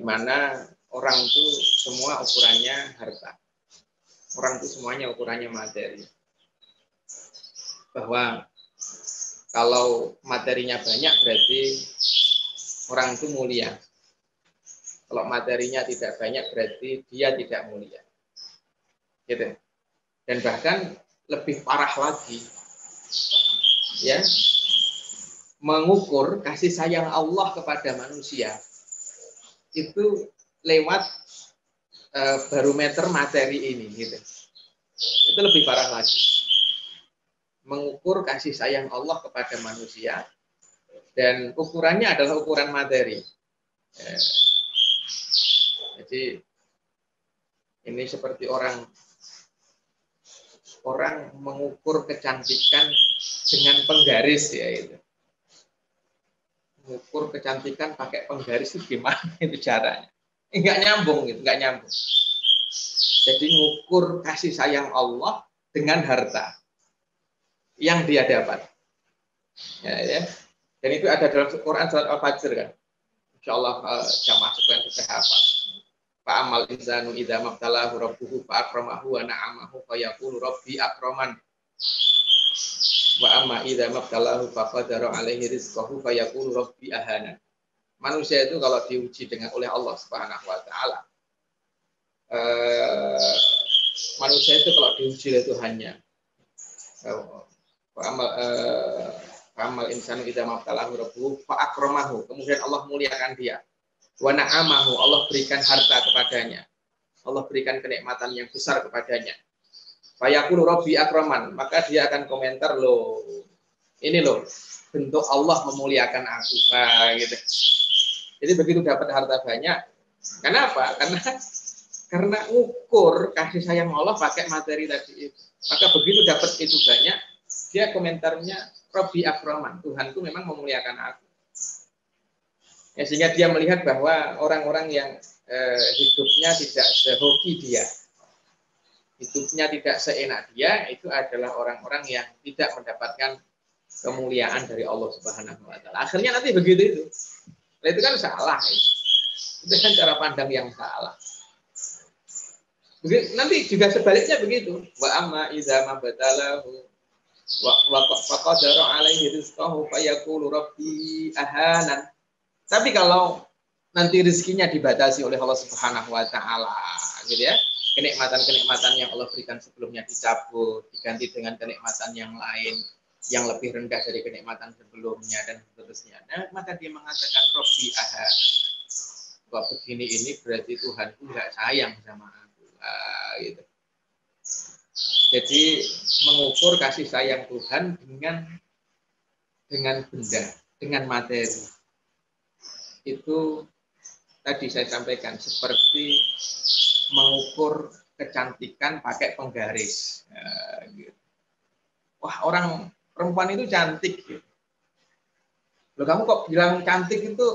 [SPEAKER 1] di mana orang itu semua ukurannya harta. Orang itu semuanya ukurannya materi. Bahwa kalau materinya banyak berarti orang itu mulia. Kalau materinya tidak banyak berarti dia tidak mulia. Gitu. Dan bahkan lebih parah lagi, ya, mengukur kasih sayang Allah kepada manusia itu lewat barometer materi ini, gitu. Itu lebih parah lagi. Mengukur kasih sayang Allah kepada manusia dan ukurannya adalah ukuran materi. Jadi ini seperti orang mengukur kecantikan dengan penggaris, ya itu. Mengukur kecantikan pakai penggaris itu gimana itu caranya? Enggak nyambung gitu, enggak nyambung. Jadi mengukur kasih sayang Allah dengan harta yang dia dapat. Ya. Dan itu ada dalam Quran surat Al-Fajr kan. Insyaallah jamaah sekalian sudah hafal. Fa'amal insanu idza mabtalahu rabbuhu fa'akramahu wa na'amahu fa yaqulu rabbi akraman. Wa amma idza mabtalahu faqadara alaihi rizqahu fa yaqulu rabbi ahana. Manusia itu kalau diuji oleh Allah Subhanahu wa taala, manusia itu kalau diuji oleh Tuhannya, amal insanu idza mabtalahu rabbuhu fa akramahu, kemudian Allah muliakan dia. Wa na'amahu, Allah berikan harta kepadanya. Allah berikan kenikmatan yang besar kepadanya. Fa yaqulu rabbi akraman, maka dia akan komentar, loh, ini loh bentuk Allah memuliakan aku. Nah, gitu. Jadi begitu dapat harta banyak, kenapa? Karena ukur kasih sayang Allah pakai materi tadi itu. Maka begitu dapat itu banyak, dia komentarnya Rabbi akraman, Tuhanku memang memuliakan aku. Ya, sehingga dia melihat bahwa orang-orang yang hidupnya tidak sehoki dia, hidupnya tidak seenak dia, itu adalah orang-orang yang tidak mendapatkan kemuliaan dari Allah Subhanahu wa taala. Akhirnya nanti begitu itu. Nah, itu kan salah. Itu kan cara pandang yang salah. Nanti juga sebaliknya begitu. Wa amma idza mabtalahu wa qadara alaihi rizqahu fa yaqulu rabbi ahanan. Tapi kalau nanti rezekinya dibatasi oleh Allah Subhanahu wa taala, gitu ya. Kenikmatan-kenikmatan yang Allah berikan sebelumnya dicabut, diganti dengan kenikmatan yang lain yang lebih rendah dari kenikmatan sebelumnya dan seterusnya. Nah, maka dia mengatakan Rabbi ahad. Wah, begini ini berarti Tuhanku enggak sayang sama aku. Gitu. Jadi mengukur kasih sayang Tuhan dengan benda, dengan materi. Itu tadi saya sampaikan seperti mengukur kecantikan pakai penggaris. Gitu. Wah, orang perempuan itu cantik. Gitu. Loh, kamu kok bilang cantik itu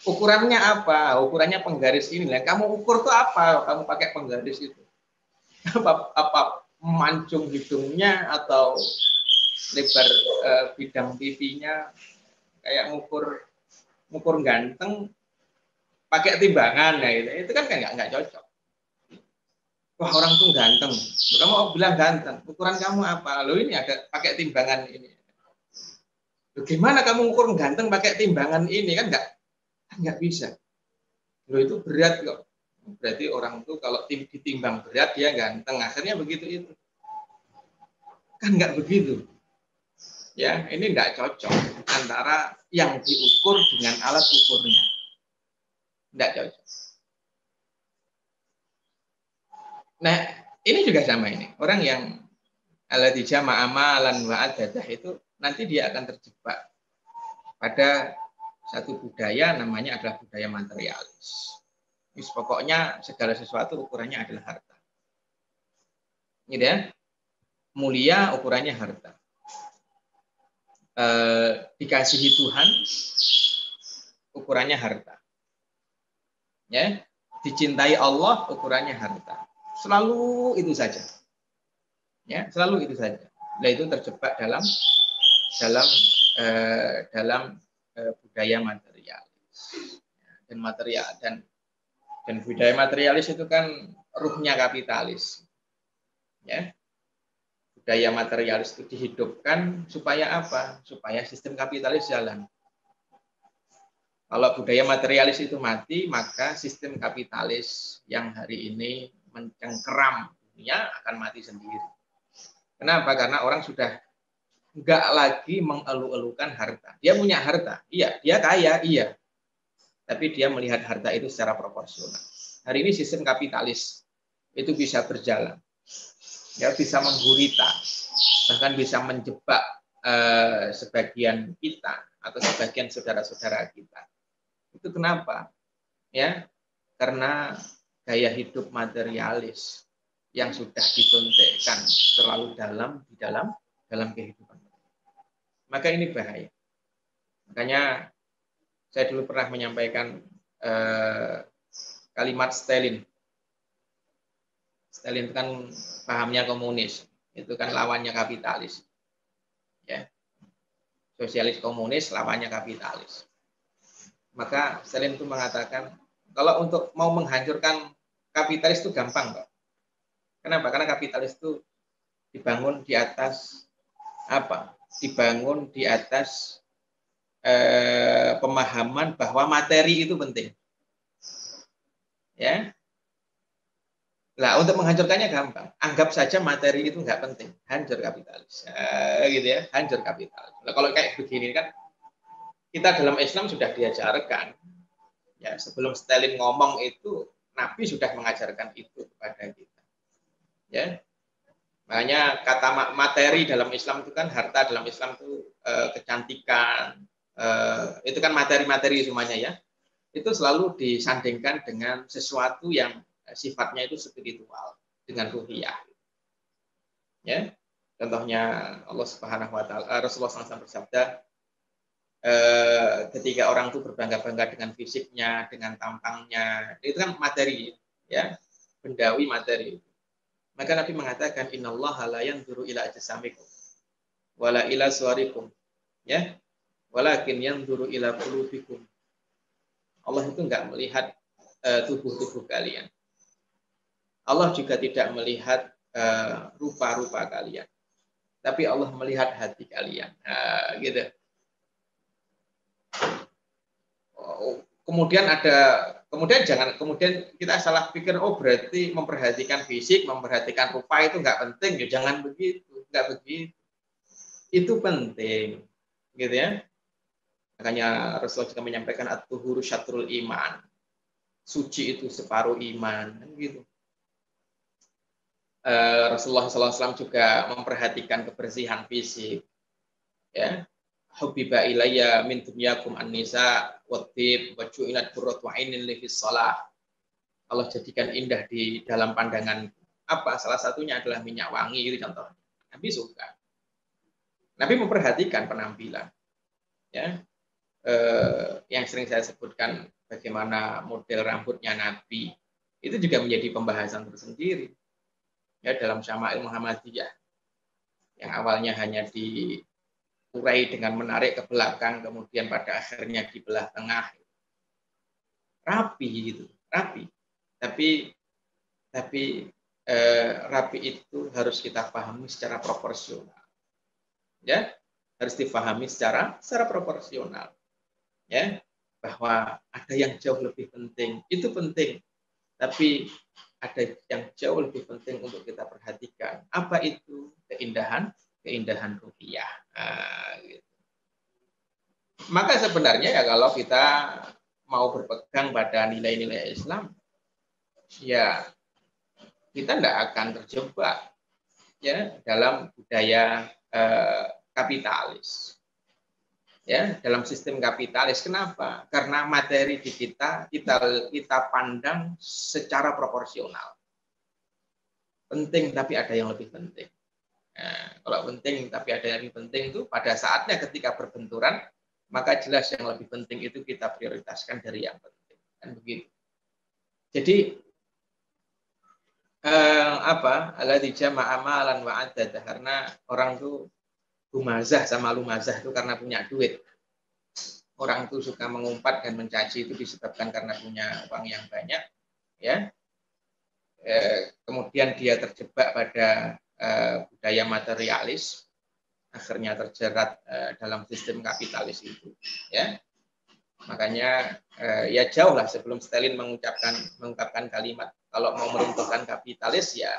[SPEAKER 1] ukurannya apa? Ukurannya penggaris ini. Lah, kamu ukur tuh apa? Kamu pakai penggaris itu. Apa mancung hidungnya atau lebar bidang pipinya, kayak ngukur ganteng pakai timbangan, ya itu kan nggak cocok. Wah, orang tuh ganteng, kamu bilang ganteng, ukuran kamu apa? Lo ini ada pakai timbangan ini. Loh, gimana kamu ukur ganteng pakai timbangan ini? Kan nggak bisa. Lo itu berat kok. Berarti orang tuh kalau ditimbang berat dia ganteng, akhirnya begitu itu. Kan nggak begitu. Ya, ini nggak cocok antara yang diukur dengan alat ukurnya. Nggak cocok. Nah, ini juga sama ini. Orang yang aladija ma'amalan wa'adadah itu nanti dia akan terjebak pada satu budaya, namanya adalah budaya materialis. Pokoknya segala sesuatu ukurannya adalah harta. Gitu ya. Mulia ukurannya harta. Dikasihi Tuhan ukurannya harta. Ya, dicintai Allah ukurannya harta. Selalu itu saja. Ya, selalu itu saja. Nah, itu terjebak dalam budaya materialis. dan material dan budaya materialis itu kan ruhnya kapitalis. Ya. Budaya materialis itu dihidupkan supaya apa? Supaya sistem kapitalis jalan. Kalau budaya materialis itu mati, maka sistem kapitalis yang hari ini mencengkeram dunia akan mati sendiri. Kenapa? Karena orang sudah nggak lagi mengeluh-elukan harta. Dia punya harta, iya. Dia kaya, iya. Tapi dia melihat harta itu secara proporsional. Hari ini sistem kapitalis itu bisa berjalan. Ya, bisa menggurita, bahkan bisa menjebak sebagian kita atau sebagian saudara-saudara kita. Itu kenapa? Ya, karena gaya hidup materialis yang sudah disuntikkan terlalu dalam di dalam kehidupan. Maka ini bahaya. Makanya saya dulu pernah menyampaikan kalimat Stalin. Stalin itu kan pahamnya komunis, itu kan lawannya kapitalis. Ya. Sosialis komunis lawannya kapitalis. Maka Stalin itu mengatakan, kalau untuk mau menghancurkan kapitalis itu gampang, Pak. Kenapa? Karena kapitalis itu dibangun di atas apa? Dibangun di atas pemahaman bahwa materi itu penting. Ya. Nah, untuk menghancurkannya gampang. Anggap saja materi itu nggak penting. Hancur kapitalis. Gitu ya, hancur kapitalis. Nah, kalau kayak begini kan, kita dalam Islam sudah diajarkan. Ya, sebelum Stalin ngomong itu, Nabi sudah mengajarkan itu kepada kita. Ya, makanya kata materi dalam Islam itu kan, harta dalam Islam itu kecantikan, itu kan materi-materi semuanya ya. Itu selalu disandingkan dengan sesuatu yang sifatnya itu spiritual dengan ruhiyah. Ya, contohnya Allah Subhanahu Wa Taala, Rasulullah SAW bersabda, ketika orang itu berbangga-bangga dengan fisiknya, dengan tampangnya, itu kan materi, ya, bendawi materi. Maka Nabi mengatakan, Innallaha la yanzuru ila ajsamikum wala ila suwarikum, ya, walakin yanzuru ila qulubikum. Allah itu enggak melihat tubuh-tubuh kalian. Allah juga tidak melihat rupa-rupa kalian, tapi Allah melihat hati kalian. Gitu. Kemudian kita salah pikir, oh berarti memperhatikan fisik, memperhatikan rupa itu nggak penting. Ya jangan begitu, nggak begitu. Itu penting, gitu ya. Makanya Rasulullah juga menyampaikan at-tuhuru syatrul iman. Suci itu separuh iman, gitu. Rasulullah SAW juga memperhatikan kebersihan fisik. Ya, hubbiba ilayya min dunyakum an-nisa wat-tib wa ju'ilat qurratu 'ainin li fis shalah. Allah jadikan indah di dalam pandangan. Apa? Salah satunya adalah minyak wangi, itu contohnya. Nabi suka. Nabi memperhatikan penampilan. Ya, yang sering saya sebutkan bagaimana model rambutnya Nabi. Itu juga menjadi pembahasan tersendiri. Ya, dalam Syama'il Muhammadiyah yang awalnya hanya diurai dengan menarik ke belakang, kemudian pada akhirnya di belah tengah, rapi gitu, rapi. Tapi rapi itu harus kita pahami secara proporsional, ya, harus dipahami secara proporsional, ya, bahwa ada yang jauh lebih penting, itu penting, tapi ada yang jauh lebih penting untuk kita perhatikan. Apa itu? Keindahan ruhiyah. Gitu. Maka sebenarnya ya kalau kita mau berpegang pada nilai-nilai Islam, ya kita tidak akan terjebak ya dalam budaya kapitalis. Ya, dalam sistem kapitalis. Kenapa? Karena materi di kita pandang secara proporsional. Penting tapi ada yang lebih penting. Nah, kalau penting tapi ada yang lebih penting itu pada saatnya ketika berbenturan, maka jelas yang lebih penting itu kita prioritaskan dari yang penting. Kan begitu. Jadi alladzi jama'a amalan wa adada, karena orang tuh lumazah sama lumazah itu karena punya duit. orang itu suka mengumpat dan mencaci itu disebabkan karena punya uang yang banyak, ya. Kemudian dia terjebak pada budaya materialis, akhirnya terjerat dalam sistem kapitalis itu, ya. Makanya ya jauh lah sebelum Stalin mengungkapkan kalimat kalau mau meruntuhkan kapitalis ya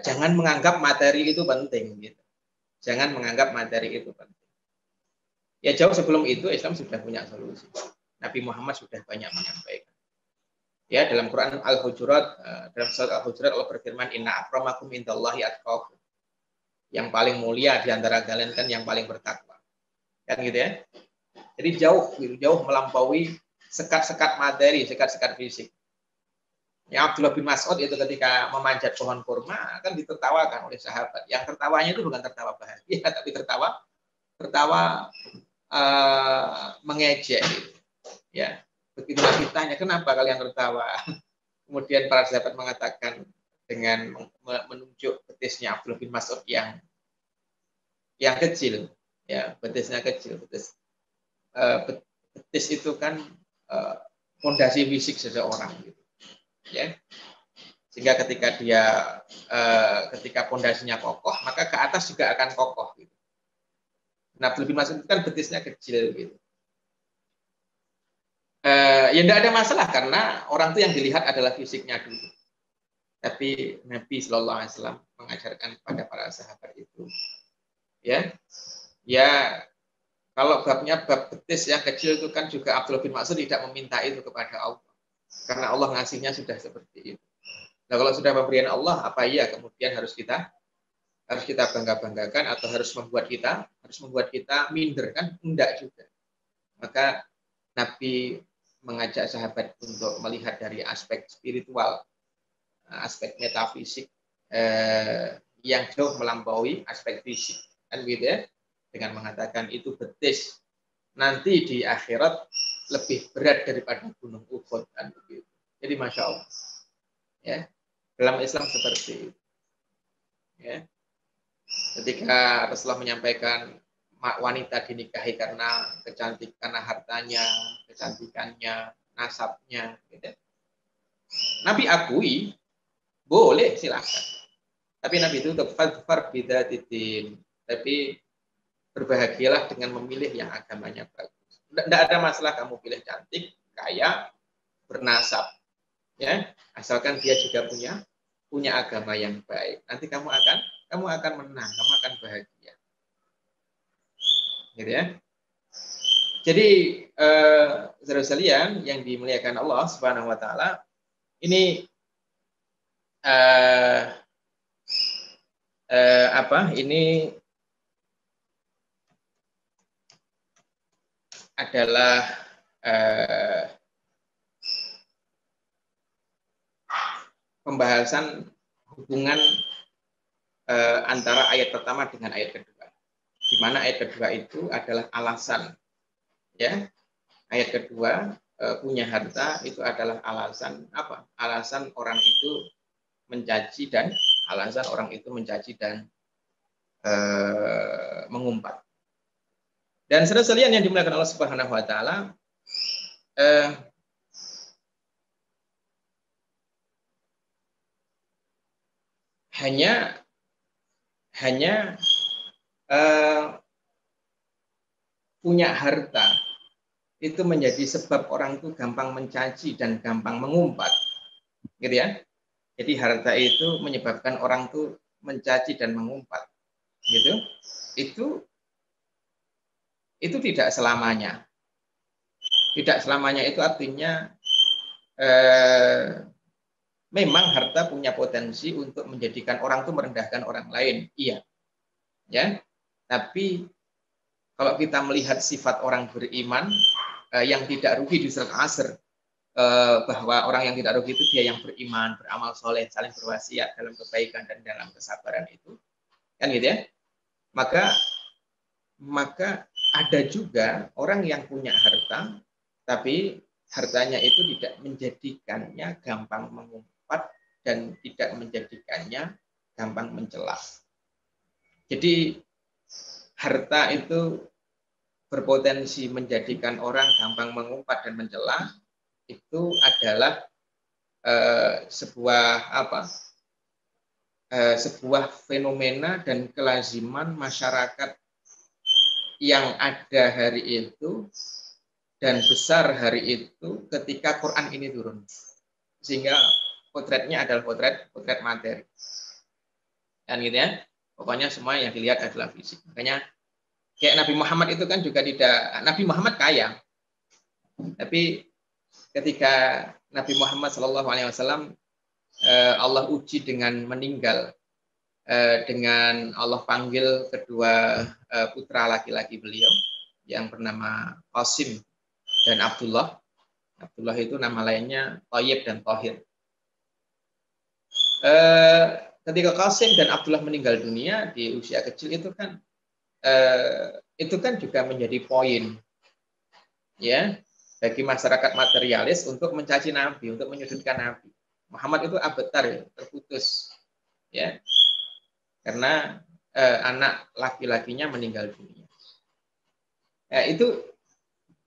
[SPEAKER 1] jangan menganggap materi itu penting, gitu. Jangan menganggap materi itu penting. Ya jauh sebelum itu Islam sudah punya solusi. Nabi Muhammad sudah banyak menyampaikan. Ya dalam Quran Al-Hujurat, dalam surat Al-Hujurat Allah berfirman, Inna akramakum indallahi atqakum. Yang paling mulia di antara kalian kan yang paling bertakwa. Kan gitu ya. Jadi jauh melampaui sekat-sekat materi, sekat-sekat fisik. Ya Abdullah bin Mas'ud itu ketika memanjat pohon kurma akan ditertawakan oleh sahabat. Yang tertawanya itu bukan tertawa bahagia, tapi tertawa mengejek. Ya, begitu ditanya kenapa kalian tertawa. Kemudian para sahabat mengatakan dengan menunjuk betisnya Abdullah bin Mas'ud yang kecil, ya betisnya kecil, betis itu kan fondasi fisik seseorang, gitu. Ya, sehingga ketika pondasinya kokoh maka ke atas juga akan kokoh, gitu. Nah Abdul bin Mas'ud itu kan betisnya kecil, gitu. Ya tidak ada masalah karena orang itu yang dilihat adalah fisiknya dulu. Tapi Nabi Shallallahu Alaihi Wasallam mengajarkan kepada para sahabat itu, ya kalau bab betis yang kecil itu kan juga Abdul bin Mas'ud tidak meminta itu kepada Allah, karena Allah ngasihnya sudah seperti itu. Nah kalau sudah pemberian Allah, apa iya kemudian harus kita bangga-banggakan atau harus membuat kita minder, kan enggak juga. Maka Nabi mengajak sahabat untuk melihat dari aspek spiritual, aspek metafisik yang jauh melampaui aspek fisik, kan gitu ya, dengan mengatakan itu betis nanti di akhirat lebih berat daripada gunung Uhud, kan begitu. Jadi masya Allah, ya dalam Islam seperti itu. Ya. Ketika Rasulullah menyampaikan wanita dinikahi karena kecantikan, karena hartanya, kecantikannya, nasabnya, gitu. Nabi akui boleh silahkan. Tapi Nabi itu fadfar bidzatiddin. Tapi berbahagialah dengan memilih yang agamanya bagus. Tidak ada masalah kamu pilih cantik, kaya, bernasab, ya asalkan dia juga punya agama yang baik. Nanti kamu akan menang, kamu akan bahagia, gitu ya. Jadi saudara sekalian yang dimuliakan Allah Subhanahu Wa Taala, ini ini adalah pembahasan hubungan antara ayat pertama dengan ayat kedua, di mana ayat kedua itu adalah alasan, ya ayat kedua punya harta itu adalah alasan apa? Alasan orang itu mencaci dan mengumpat. Dan saudara sekalian yang dimuliakan Allah Subhanahu Wa Taala, hanya punya harta itu menjadi sebab orang itu gampang mencaci dan gampang mengumpat, gitu ya. Jadi harta itu menyebabkan orang itu mencaci dan mengumpat, gitu. Itu tidak selamanya. Tidak selamanya itu artinya memang harta punya potensi untuk menjadikan orang itu merendahkan orang lain, iya, ya. Tapi kalau kita melihat sifat orang beriman yang tidak rugi di surat Asr, bahwa orang yang tidak rugi itu dia yang beriman, beramal soleh, saling berwasiat dalam kebaikan dan dalam kesabaran itu, kan gitu ya. Maka ada juga orang yang punya harta, tapi hartanya itu tidak menjadikannya gampang mengumpat dan tidak menjadikannya gampang mencela. Jadi harta itu berpotensi menjadikan orang gampang mengumpat dan mencela itu adalah sebuah fenomena dan kelaziman masyarakat yang ada hari itu dan besar hari itu ketika Quran ini turun, sehingga potretnya adalah potret materi, dan gitu ya. Pokoknya semua yang dilihat adalah fisik. Makanya kayak Nabi Muhammad itu kan juga tidak, Nabi Muhammad kaya, tapi ketika Nabi Muhammad SAW Allah uji dengan meninggal, dengan Allah panggil kedua putra laki-laki beliau yang bernama Qasim dan Abdullah. Abdullah itu nama lainnya Thayyib dan Thahir. Ketika Qasim dan Abdullah meninggal dunia di usia kecil itu kan juga menjadi poin ya bagi masyarakat materialis untuk mencaci Nabi, untuk menyudutkan Nabi. Muhammad itu abetar ya, terputus ya, karena anak laki-lakinya meninggal dunia. Itu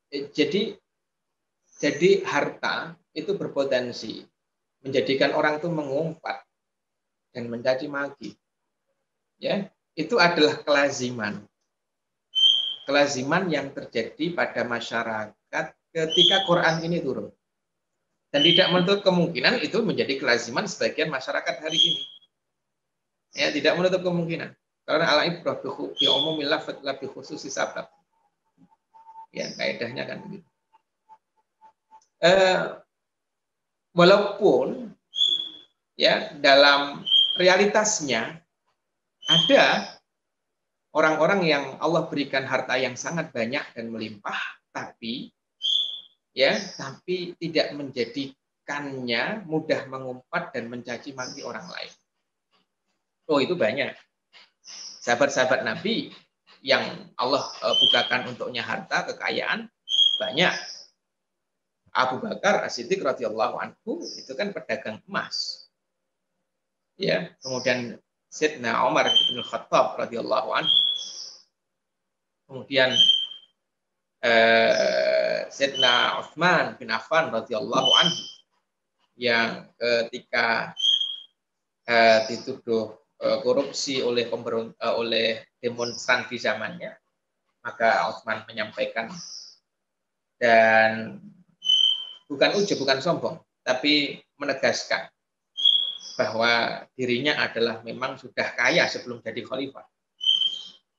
[SPEAKER 1] jadi harta itu berpotensi menjadikan orang itu mengumpat dan mencaci maki. Ya, itu adalah kelaziman yang terjadi pada masyarakat ketika Quran ini turun. Dan tidak menutup kemungkinan itu menjadi kelaziman sebagian masyarakat hari ini. Ya, tidak menutup kemungkinan. Karena al-ibrah bi umumil lafadz la bi khususi sabab. Ya, kaidahnya kan begitu. Walaupun ya dalam realitasnya ada orang-orang yang Allah berikan harta yang sangat banyak dan melimpah, tapi tidak menjadikannya mudah mengumpat dan mencaci maki orang lain. Oh, itu banyak. Sahabat-sahabat Nabi yang Allah bukakan untuknya harta, kekayaan, banyak. Abu Bakar As-Siddiq radhiyallahu anhu itu kan pedagang emas. Ya, kemudian Sayyidina Umar bin Khattab radhiyallahu anhu. Kemudian Sayyidina Utsman bin Affan radhiyallahu anhu yang ketika dituduh korupsi oleh demonstran di zamannya, maka Utsman menyampaikan dan bukan ujub, bukan sombong, tapi menegaskan bahwa dirinya adalah memang sudah kaya sebelum jadi khalifah.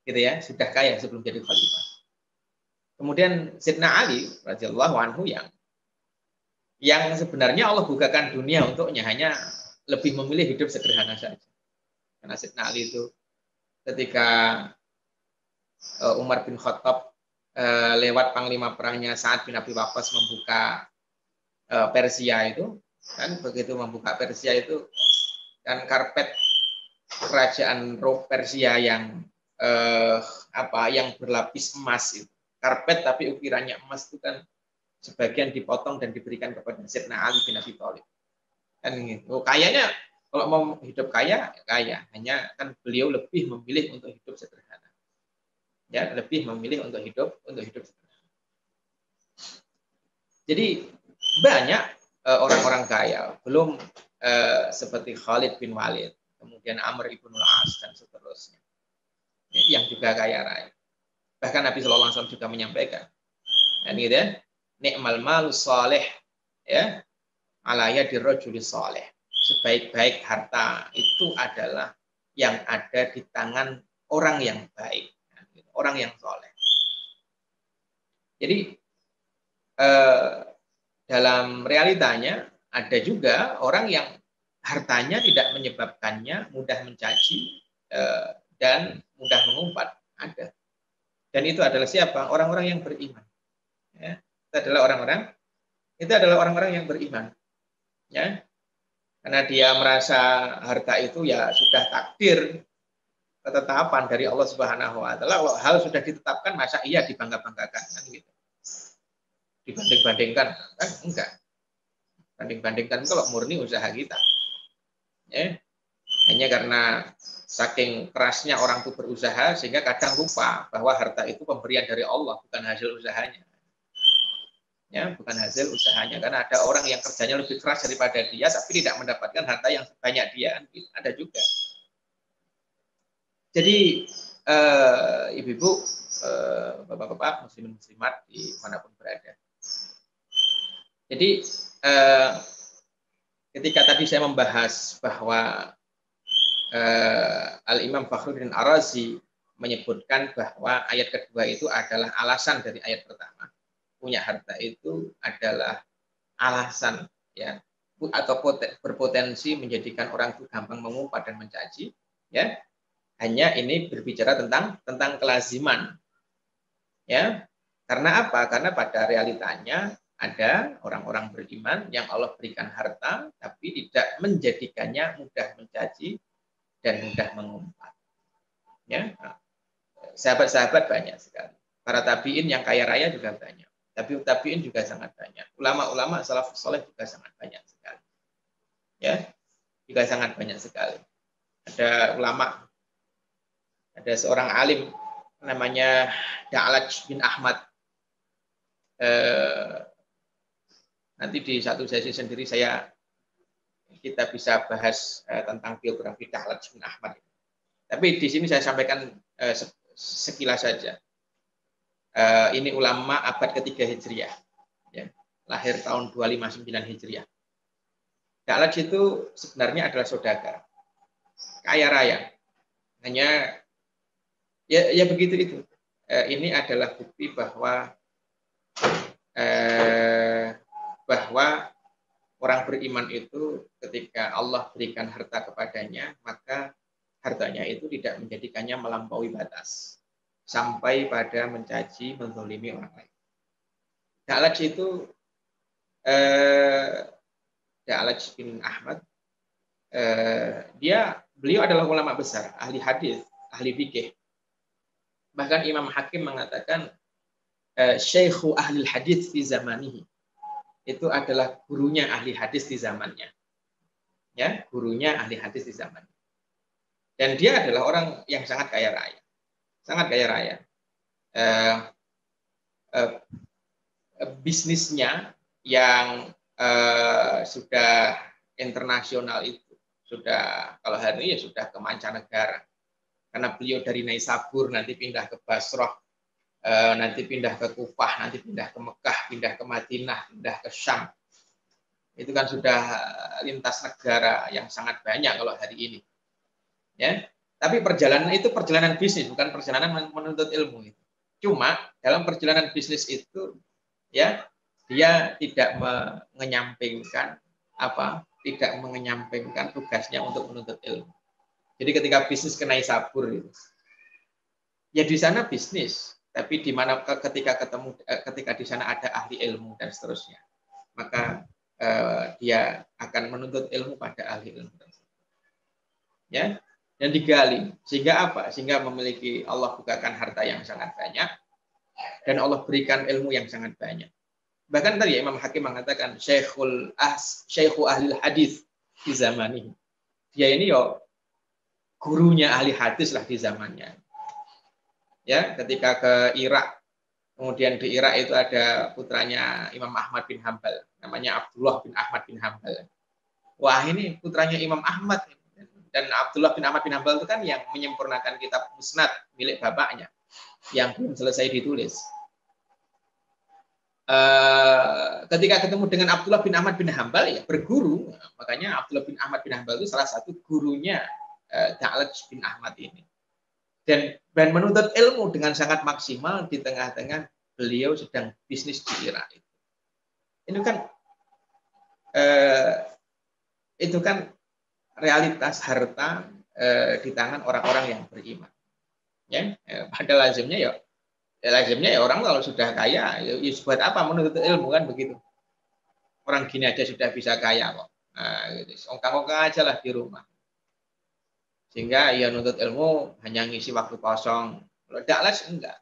[SPEAKER 1] Gitu ya, sudah kaya sebelum jadi khalifah. Kemudian Sayyidina Ali radhiyallahu anhu yang sebenarnya Allah bukakan dunia untuknya, hanya lebih memilih hidup sederhana saja. Karena Sayyidina Ali itu ketika Umar bin Khattab lewat panglima perangnya Sa'ad bin Abi Waqqas membuka Persia itu, kan begitu membuka Persia itu kan karpet kerajaan Persia yang yang berlapis emas itu, karpet tapi ukirannya emas itu kan sebagian dipotong dan diberikan kepada Sayyidina Ali bin Abi Thalib. Kan gitu. Kayaknya kalau mau hidup kaya, hanya kan beliau lebih memilih untuk hidup sederhana. Ya, lebih memilih untuk hidup sederhana. Jadi banyak orang-orang kaya, belum seperti Khalid bin Walid, kemudian Amr ibn al-As dan seterusnya, yang juga kaya raya. Bahkan Nabi SAW juga menyampaikan, gitu ya, nikmal malus saleh, ya, ala yadir rajulis saleh. Sebaik-baik harta itu adalah yang ada di tangan orang yang baik, orang yang soleh. Jadi dalam realitanya ada juga orang yang hartanya tidak menyebabkannya mudah mencaci dan mudah mengumpat, ada. Dan itu adalah siapa? Orang-orang yang beriman. Ya, itu adalah orang-orang yang beriman. Ya, karena dia merasa harta itu ya sudah takdir, ketetapan dari Allah Subhanahu wa taala. Kalau hal sudah ditetapkan, masa iya dibangga-banggakan, kan gitu. Dibanding-bandingkan, kan enggak. Banding-bandingkan kalau murni usaha kita. Ya. Hanya karena saking kerasnya orang itu berusaha sehingga kadang lupa bahwa harta itu pemberian dari Allah, bukan hasil usahanya. Ya, bukan hasil usahanya, karena ada orang yang kerjanya lebih keras daripada dia tapi tidak mendapatkan harta yang banyak dia, ada juga. Jadi ibu-ibu, bapak-bapak, muslimin muslimat dimanapun berada. Jadi ketika tadi saya membahas bahwa Al-Imam Fakhruddin Ar-Razi menyebutkan bahwa ayat kedua itu adalah alasan dari ayat pertama. Punya harta itu adalah alasan, ya, atau berpotensi menjadikan orang itu gampang mengumpat dan mencaci, ya. Hanya ini berbicara tentang kelaziman, ya. Karena apa? Karena pada realitanya ada orang-orang beriman yang Allah berikan harta tapi tidak menjadikannya mudah mencaci dan mudah mengumpat. Ya, sahabat-sahabat banyak sekali. Para tabiin yang kaya raya juga banyak. Tapi tabiin juga sangat banyak. Ulama-ulama salafus saleh juga sangat banyak sekali. Ya, juga sangat banyak sekali. Ada ulama, ada seorang alim namanya Da'laj bin Ahmad. Nanti di satu sesi sendiri kita bisa bahas tentang biografi Da'laj bin Ahmad. Tapi di sini saya sampaikan sekilas saja. Ini ulama abad ketiga Hijriah, ya, lahir tahun 259 Hijriah. Da'laj itu sebenarnya adalah saudagar, kaya raya. Hanya ya begitu itu. Ini adalah bukti bahwa orang beriman itu ketika Allah berikan harta kepadanya, maka hartanya itu tidak menjadikannya melampaui batas sampai pada mencaci, menzalimi orang lain. Da'laj itu Da'laj bin Ahmad, beliau adalah ulama besar, ahli hadis, ahli fikih. Bahkan Imam Hakim mengatakan syekhu ahli hadis di zamanihi. Itu adalah gurunya ahli hadis di zamannya. Ya, gurunya ahli hadis di zamannya. Dan dia adalah orang yang sangat kaya raya. Sangat kaya raya. Bisnisnya yang sudah internasional itu sudah, kalau hari ini ya sudah ke mancanegara. Karena beliau dari Naisabur nanti pindah ke Basrah, nanti pindah ke Kufah, nanti pindah ke Mekah, pindah ke Madinah, pindah ke Syam. Itu kan sudah lintas negara yang sangat banyak kalau hari ini. Ya, tapi perjalanan itu perjalanan bisnis, bukan perjalanan menuntut ilmu itu. Cuma dalam perjalanan bisnis itu, ya, dia tidak menyampingkan tugasnya untuk menuntut ilmu. Jadi ketika bisnis ke Naisabur itu, ya di sana bisnis, tapi di mana ketika di sana ada ahli ilmu dan seterusnya, maka dia akan menuntut ilmu pada ahli ilmu tersebut. Ya, dan digali sehingga apa? Sehingga memiliki, Allah bukakan harta yang sangat banyak dan Allah berikan ilmu yang sangat banyak. Bahkan tadi Imam Hakim mengatakan syekhu ahli hadis di zamanihi. Dia ini gurunya ahli hadis lah di zamannya. Ya, ketika ke Irak, kemudian di Irak itu ada putranya Imam Ahmad bin Hambal, namanya Abdullah bin Ahmad bin Hambal. Wah, ini putranya Imam Ahmad. Dan Abdullah bin Ahmad bin Hambal itu kan yang menyempurnakan kitab Musnad milik bapaknya yang belum selesai ditulis. Ketika ketemu dengan Abdullah bin Ahmad bin Hambal, ya berguru. Makanya Abdullah bin Ahmad bin Hambal itu salah satu gurunya Da'laj bin Ahmad ini. Dan menuntut ilmu dengan sangat maksimal di tengah-tengah beliau sedang bisnis di Irak. Itu kan realitas harta di tangan orang-orang yang beriman. Ya, pada lazimnya orang kalau sudah kaya, ya buat apa menuntut ilmu, kan begitu. Orang gini aja sudah bisa kaya kok. Nah, gitu. Ongkang-ongkang aja lah di rumah. Sehingga ya nuntut ilmu hanya ngisi waktu kosong. Kalau Da'laj enggak.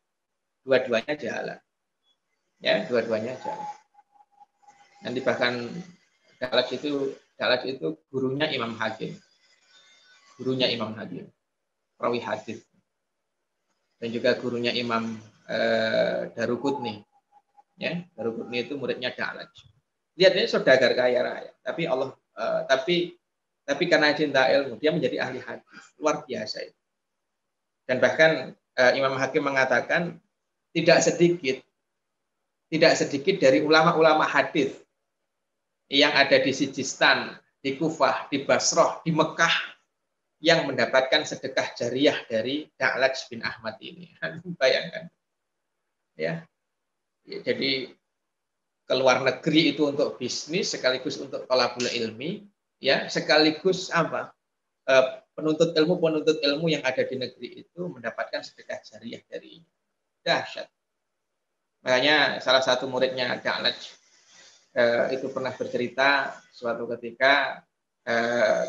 [SPEAKER 1] Dua-duanya jalan. Ya, dua-duanya jalan. Nanti bahkan Da'laj itu gurunya Imam Hakim. Gurunya Imam Hakim. perawi hadis. Dan juga gurunya Imam Daruqutni. Ya, Daruqutni itu muridnya Da'laj. Lihat ini saudagar kaya raya, tapi tapi karena cinta ilmu dia menjadi ahli hadis. Luar biasa itu. Dan bahkan Imam Hakim mengatakan tidak sedikit dari ulama-ulama hadis yang ada di Sijistan, di Kufah, di Basrah, di Mekah yang mendapatkan sedekah jariah dari Da'laj bin Ahmad ini. Bayangkan. Ya. Jadi ke luar negeri itu untuk bisnis sekaligus untuk thalabul ilmi, ya, sekaligus apa? Penuntut ilmu yang ada di negeri itu mendapatkan sedekah jariah dari dahsyat. Makanya salah satu muridnya Da'laj itu pernah bercerita suatu ketika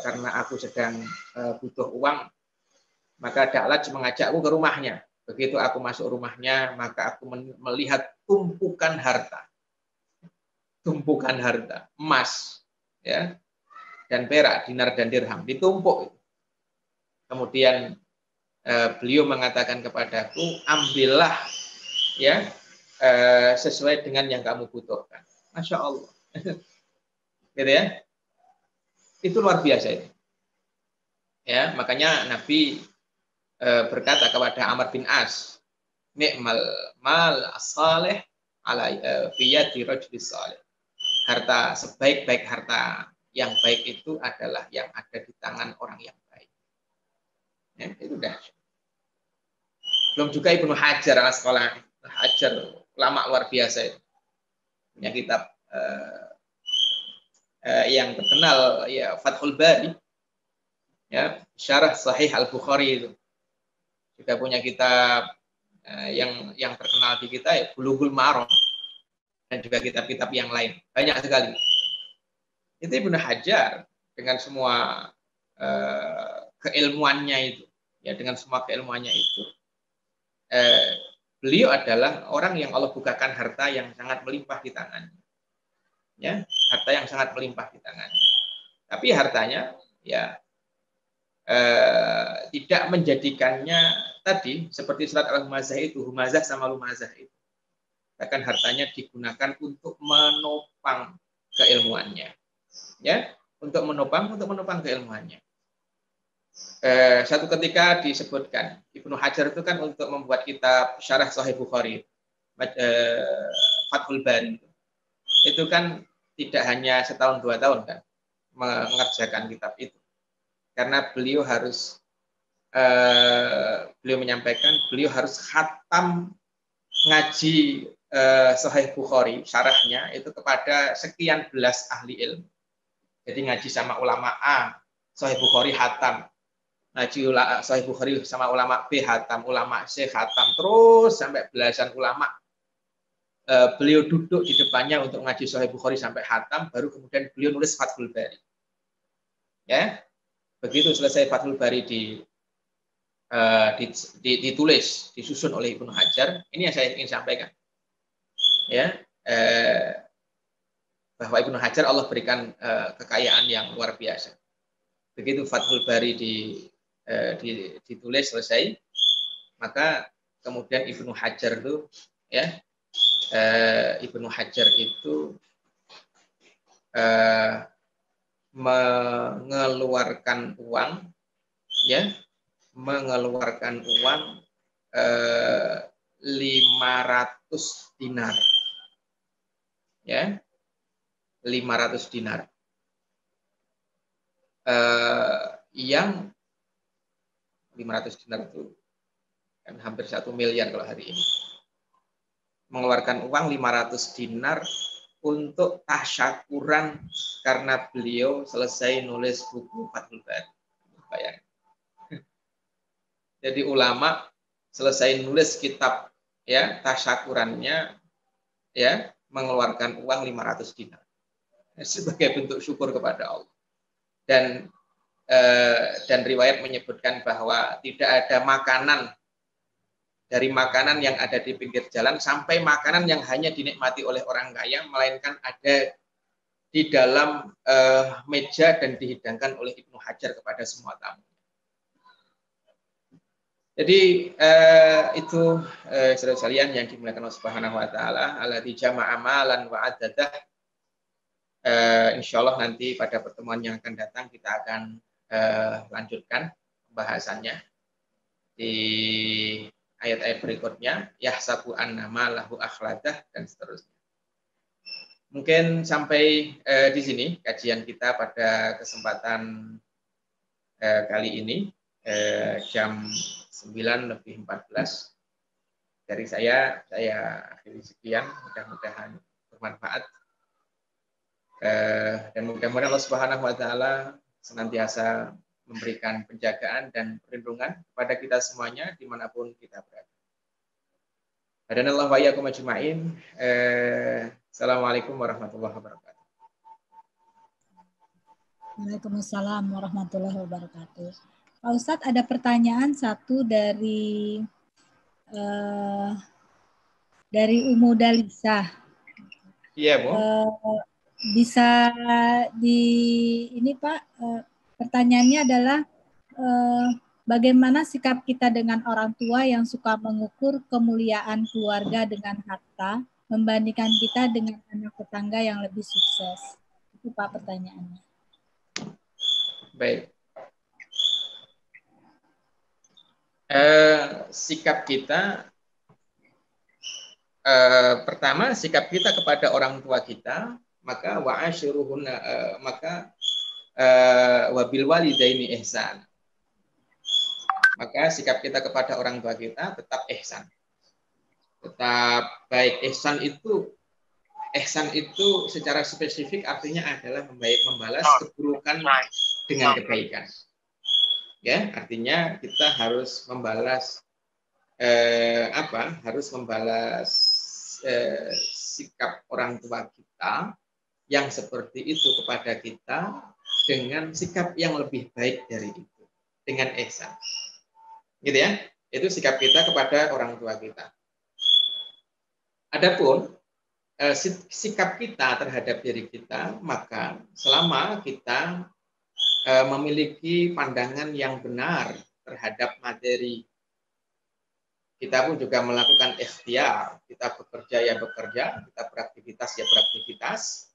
[SPEAKER 1] karena aku sedang butuh uang, maka Da'laj mengajakku ke rumahnya. Begitu aku masuk rumahnya, maka aku melihat tumpukan harta, emas, ya, dan perak, dinar dan dirham, ditumpuk. Kemudian beliau mengatakan kepadaku, ambillah, ya, sesuai dengan yang kamu butuhkan. Masya Allah. Gitu ya. Itu luar biasa itu. Ya, makanya Nabi berkata kepada Amr bin As, ni'mal mal as-salih ala fi yadi rajulis salih. Harta sebaik-baik harta yang baik itu adalah yang ada di tangan orang yang baik. Ya, itu dah. Belum juga Ibnu Hajar al-Asqalani. Hajar ulama luar biasa itu. Punya kitab yang terkenal ya Fathul Bari, ya, Syarah Sahih Al-Bukhari itu. Juga punya kitab yang terkenal di kita ya Bulughul Maram, dan juga kitab-kitab yang lain. Banyak sekali. Itu Ibnu Hajar dengan semua keilmuannya itu, ya, dengan semua keilmuannya itu, beliau adalah orang yang Allah bukakan harta yang sangat melimpah di tangannya, ya, harta yang sangat melimpah di tangannya. Tapi hartanya, ya, tidak menjadikannya tadi seperti surat Al-Humazah itu, Humazah sama Lumazah itu. Bahkan hartanya digunakan untuk menopang keilmuannya, ya, untuk menopang keilmuannya. Satu ketika disebutkan Ibnu Hajar itu kan untuk membuat kitab Syarah Sahih Bukhari, Fathul Bari itu kan tidak hanya setahun 2 tahun kan mengerjakan kitab itu, karena beliau menyampaikan beliau harus khatam ngaji Sahih Bukhari syarahnya itu kepada sekian belas ahli ilmu. Jadi ngaji sama ulama A Sahih Bukhari khatam, ngaji Sahih Bukhari sama ulama B khatam, ulama C khatam, terus sampai belasan ulama. Beliau duduk di depannya untuk ngaji Sahih Bukhari sampai khatam, baru kemudian beliau nulis Fathul Bari. Ya, begitu selesai Fathul Bari ditulis, disusun oleh Ibnu Hajar. Ini yang saya ingin sampaikan. Ya, bahwa Ibnu Hajar Allah berikan kekayaan yang luar biasa. Begitu Fathul Bari ditulis selesai, maka kemudian Ibnu Hajar itu, ya, Ibnu Hajar itu mengeluarkan uang, ya, 500 dinar, ya, 500 dinar, yang 500 dinar itu kan hampir 1 miliar kalau hari ini. Mengeluarkan uang 500 dinar untuk tasyakuran karena beliau selesai nulis buku Fathul Bari. Bayangkan. Jadi ulama selesai nulis kitab, ya, tasyakurannya, ya, mengeluarkan uang 500 dinar sebagai bentuk syukur kepada Allah. Dan riwayat menyebutkan bahwa tidak ada makanan dari makanan yang ada di pinggir jalan sampai makanan yang hanya dinikmati oleh orang kaya, melainkan ada di dalam meja dan dihidangkan oleh Ibnu Hajar kepada semua tamu. Jadi itu saudara sekalian yang dimuliakan Allah Subhanahu wa taala, allati jama'a amalan wa addadah. Insya Allah nanti pada pertemuan yang akan datang kita akan lanjutkan pembahasannya di ayat-ayat berikutnya, yahsabu annama lahu akhladah dan seterusnya. Mungkin sampai di sini kajian kita pada kesempatan kali ini jam 9:14 dari saya akhiri sekian, mudah-mudahan bermanfaat dan mudah-mudahan Allah Subhanahu wa taala senantiasa memberikan penjagaan dan perlindungan kepada kita semuanya dimanapun kita berada. Hadanallahu wa iyyakum ajma'in. Assalamualaikum warahmatullahi wabarakatuh.
[SPEAKER 2] Waalaikumsalam warahmatullahi wabarakatuh. Pak Ustadz, ada pertanyaan satu dari Umu Dalisa.
[SPEAKER 1] Iya, Bu.
[SPEAKER 2] Bisa ini Pak, pertanyaannya adalah bagaimana sikap kita dengan orang tua yang suka mengukur kemuliaan keluarga dengan harta membandingkan kita dengan anak tetangga yang lebih sukses? Itu Pak pertanyaannya.
[SPEAKER 1] Baik. Sikap kita pertama, sikap kita kepada orang tua kita, maka wa'ashiruhunna maka wabil walidaini ihsan. Maka sikap kita kepada orang tua kita tetap ihsan. Tetap baik. Ihsan itu secara spesifik artinya adalah membalas keburukan dengan kebaikan. Ya, artinya kita harus membalas harus membalas sikap orang tua kita yang seperti itu kepada kita dengan sikap yang lebih baik dari itu, dengan ihsan. Gitu ya. Itu sikap kita kepada orang tua kita. Adapun sikap kita terhadap diri kita, maka selama kita memiliki pandangan yang benar terhadap materi, kita pun juga melakukan ikhtiar. Kita bekerja ya bekerja, kita beraktivitas ya beraktivitas,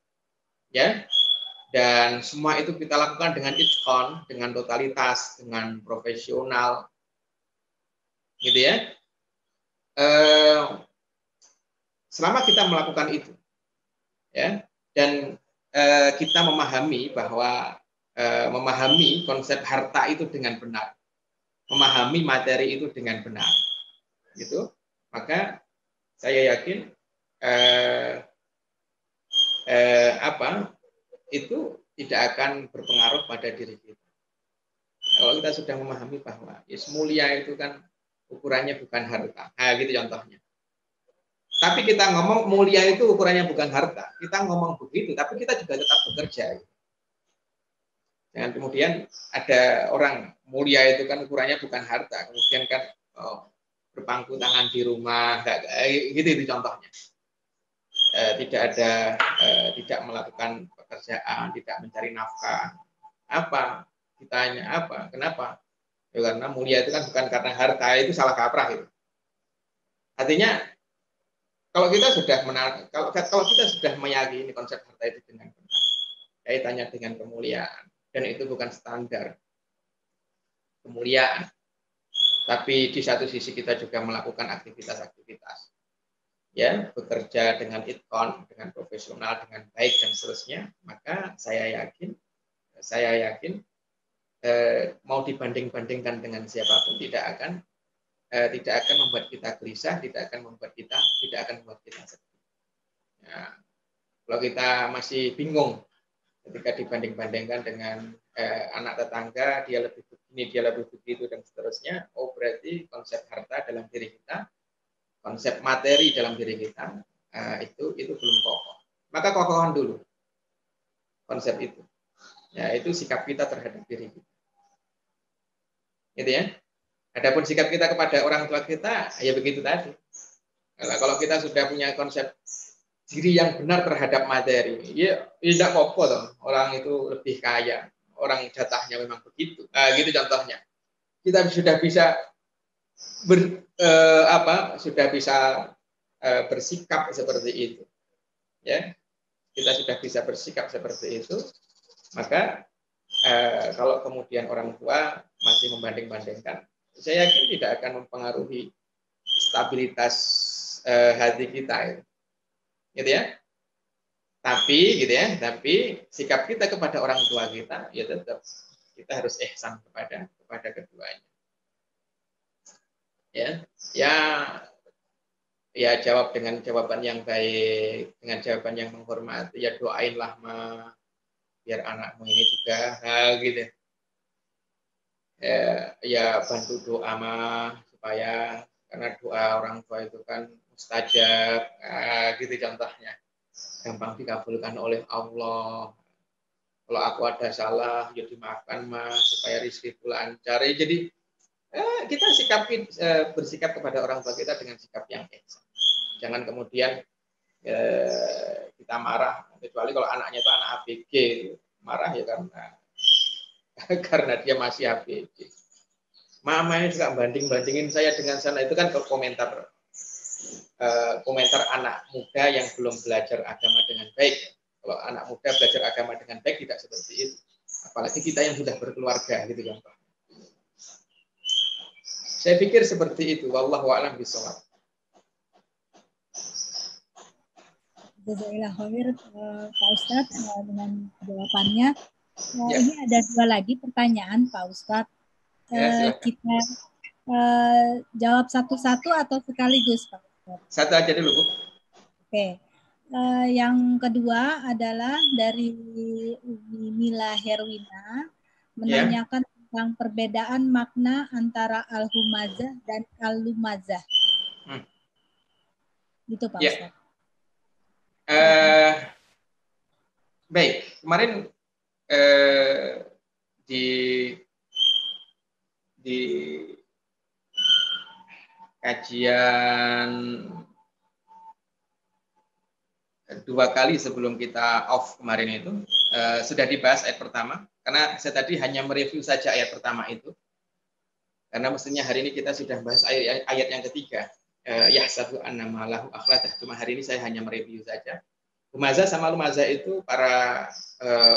[SPEAKER 1] ya. Dan semua itu kita lakukan dengan itqan, dengan totalitas, dengan profesional, gitu ya. Selama kita melakukan itu, ya, dan kita memahami bahwa memahami konsep harta itu dengan benar, memahami materi itu dengan benar, gitu, maka saya yakin itu tidak akan berpengaruh pada diri kita. Kalau kita sudah memahami bahwa mulia itu kan ukurannya bukan harta, nah, gitu contohnya. Tapi kita ngomong mulia itu ukurannya bukan harta, kita ngomong begitu, tapi kita juga tetap bekerja. Jangan kemudian ada orang mulia itu kan ukurannya bukan harta, kemudian kan berpangku tangan di rumah, gitu contohnya. Tidak melakukan pekerjaan, tidak mencari nafkah. Apa? Ditanya apa? Kenapa? Ya, karena mulia itu kan bukan karena harta, itu salah kaprah itu. Artinya kalau kita sudah meyakini konsep harta itu dengan benar, kaitannya dengan kemuliaan, dan itu bukan standar kemuliaan, tapi di satu sisi kita juga melakukan aktivitas-aktivitas, ya, bekerja dengan itqan, dengan profesional, dengan baik dan seterusnya, maka saya yakin mau dibanding-bandingkan dengan siapapun tidak akan membuat kita gelisah, tidak akan membuat kita sedih. Ya, kalau kita masih bingung ketika dibanding-bandingkan dengan anak tetangga, dia lebih begini, dia lebih begitu dan seterusnya, berarti konsep harta dalam diri kita, konsep materi dalam diri kita itu belum kokoh. Maka kokohkan dulu konsep itu. Ya, itu sikap kita terhadap diri kita. Gitu ya. Adapun sikap kita kepada orang tua kita, ya begitu tadi. Kalau kita sudah punya konsep diri yang benar terhadap materi, ya tidak apa-apa toh. Orang itu lebih kaya, orang jatahnya memang begitu. Gitu contohnya. Kita sudah bisa sudah bisa bersikap seperti itu, ya, kita sudah bisa bersikap seperti itu, maka kalau kemudian orang tua masih membanding-bandingkan, saya yakin tidak akan mempengaruhi stabilitas hati kita, gitu ya. Tapi gitu ya, tapi sikap kita kepada orang tua kita ya tetap kita harus ihsan kepada keduanya. Ya, ya, ya jawab dengan jawaban yang baik, dengan jawaban yang menghormati. Ya doainlah biar anakmu ini juga gitu. Ya bantu doa supaya karena doa orang tua itu kan mustajab, gitu contohnya. Gampang dikabulkan oleh Allah. Kalau aku ada salah, ya dimaafkan supaya rizkiku lancar. Jadi kita bersikap kepada orang tua kita dengan sikap yang ihsan. Jangan kemudian kita marah, kecuali kalau anaknya itu anak ABG, marah ya karena dia masih ABG. Mama ini juga bandingin saya dengan sana, itu kan komentar anak muda yang belum belajar agama dengan baik. Kalau anak muda belajar agama dengan baik tidak seperti itu. Apalagi kita yang sudah berkeluarga gitu kan Pak. Saya pikir seperti itu. Wallahu a'lam bishawab.
[SPEAKER 2] Jazakallah khair Pak Ustadz dengan jawabannya. Ya. Ini ada 2 lagi pertanyaan Pak Ustadz. Kita jawab satu-satu atau sekaligus Pak Ustadz?
[SPEAKER 1] Satu aja dulu Bu.
[SPEAKER 2] Oke. Yang kedua adalah dari Umi Mila Herwina menanyakan tentang perbedaan makna antara al-humazah dan al-lumazah. Gitu Pak Ustadz.
[SPEAKER 1] Baik, kemarin di kajian 2 kali sebelum kita off kemarin itu sudah dibahas ayat pertama, karena saya tadi hanya mereview saja ayat pertama itu, karena mestinya hari ini kita sudah bahas ayat yang ketiga, yahsabu annama lahu akhradah. Cuma hari ini saya hanya mereview saja. Humazah sama lumazah itu para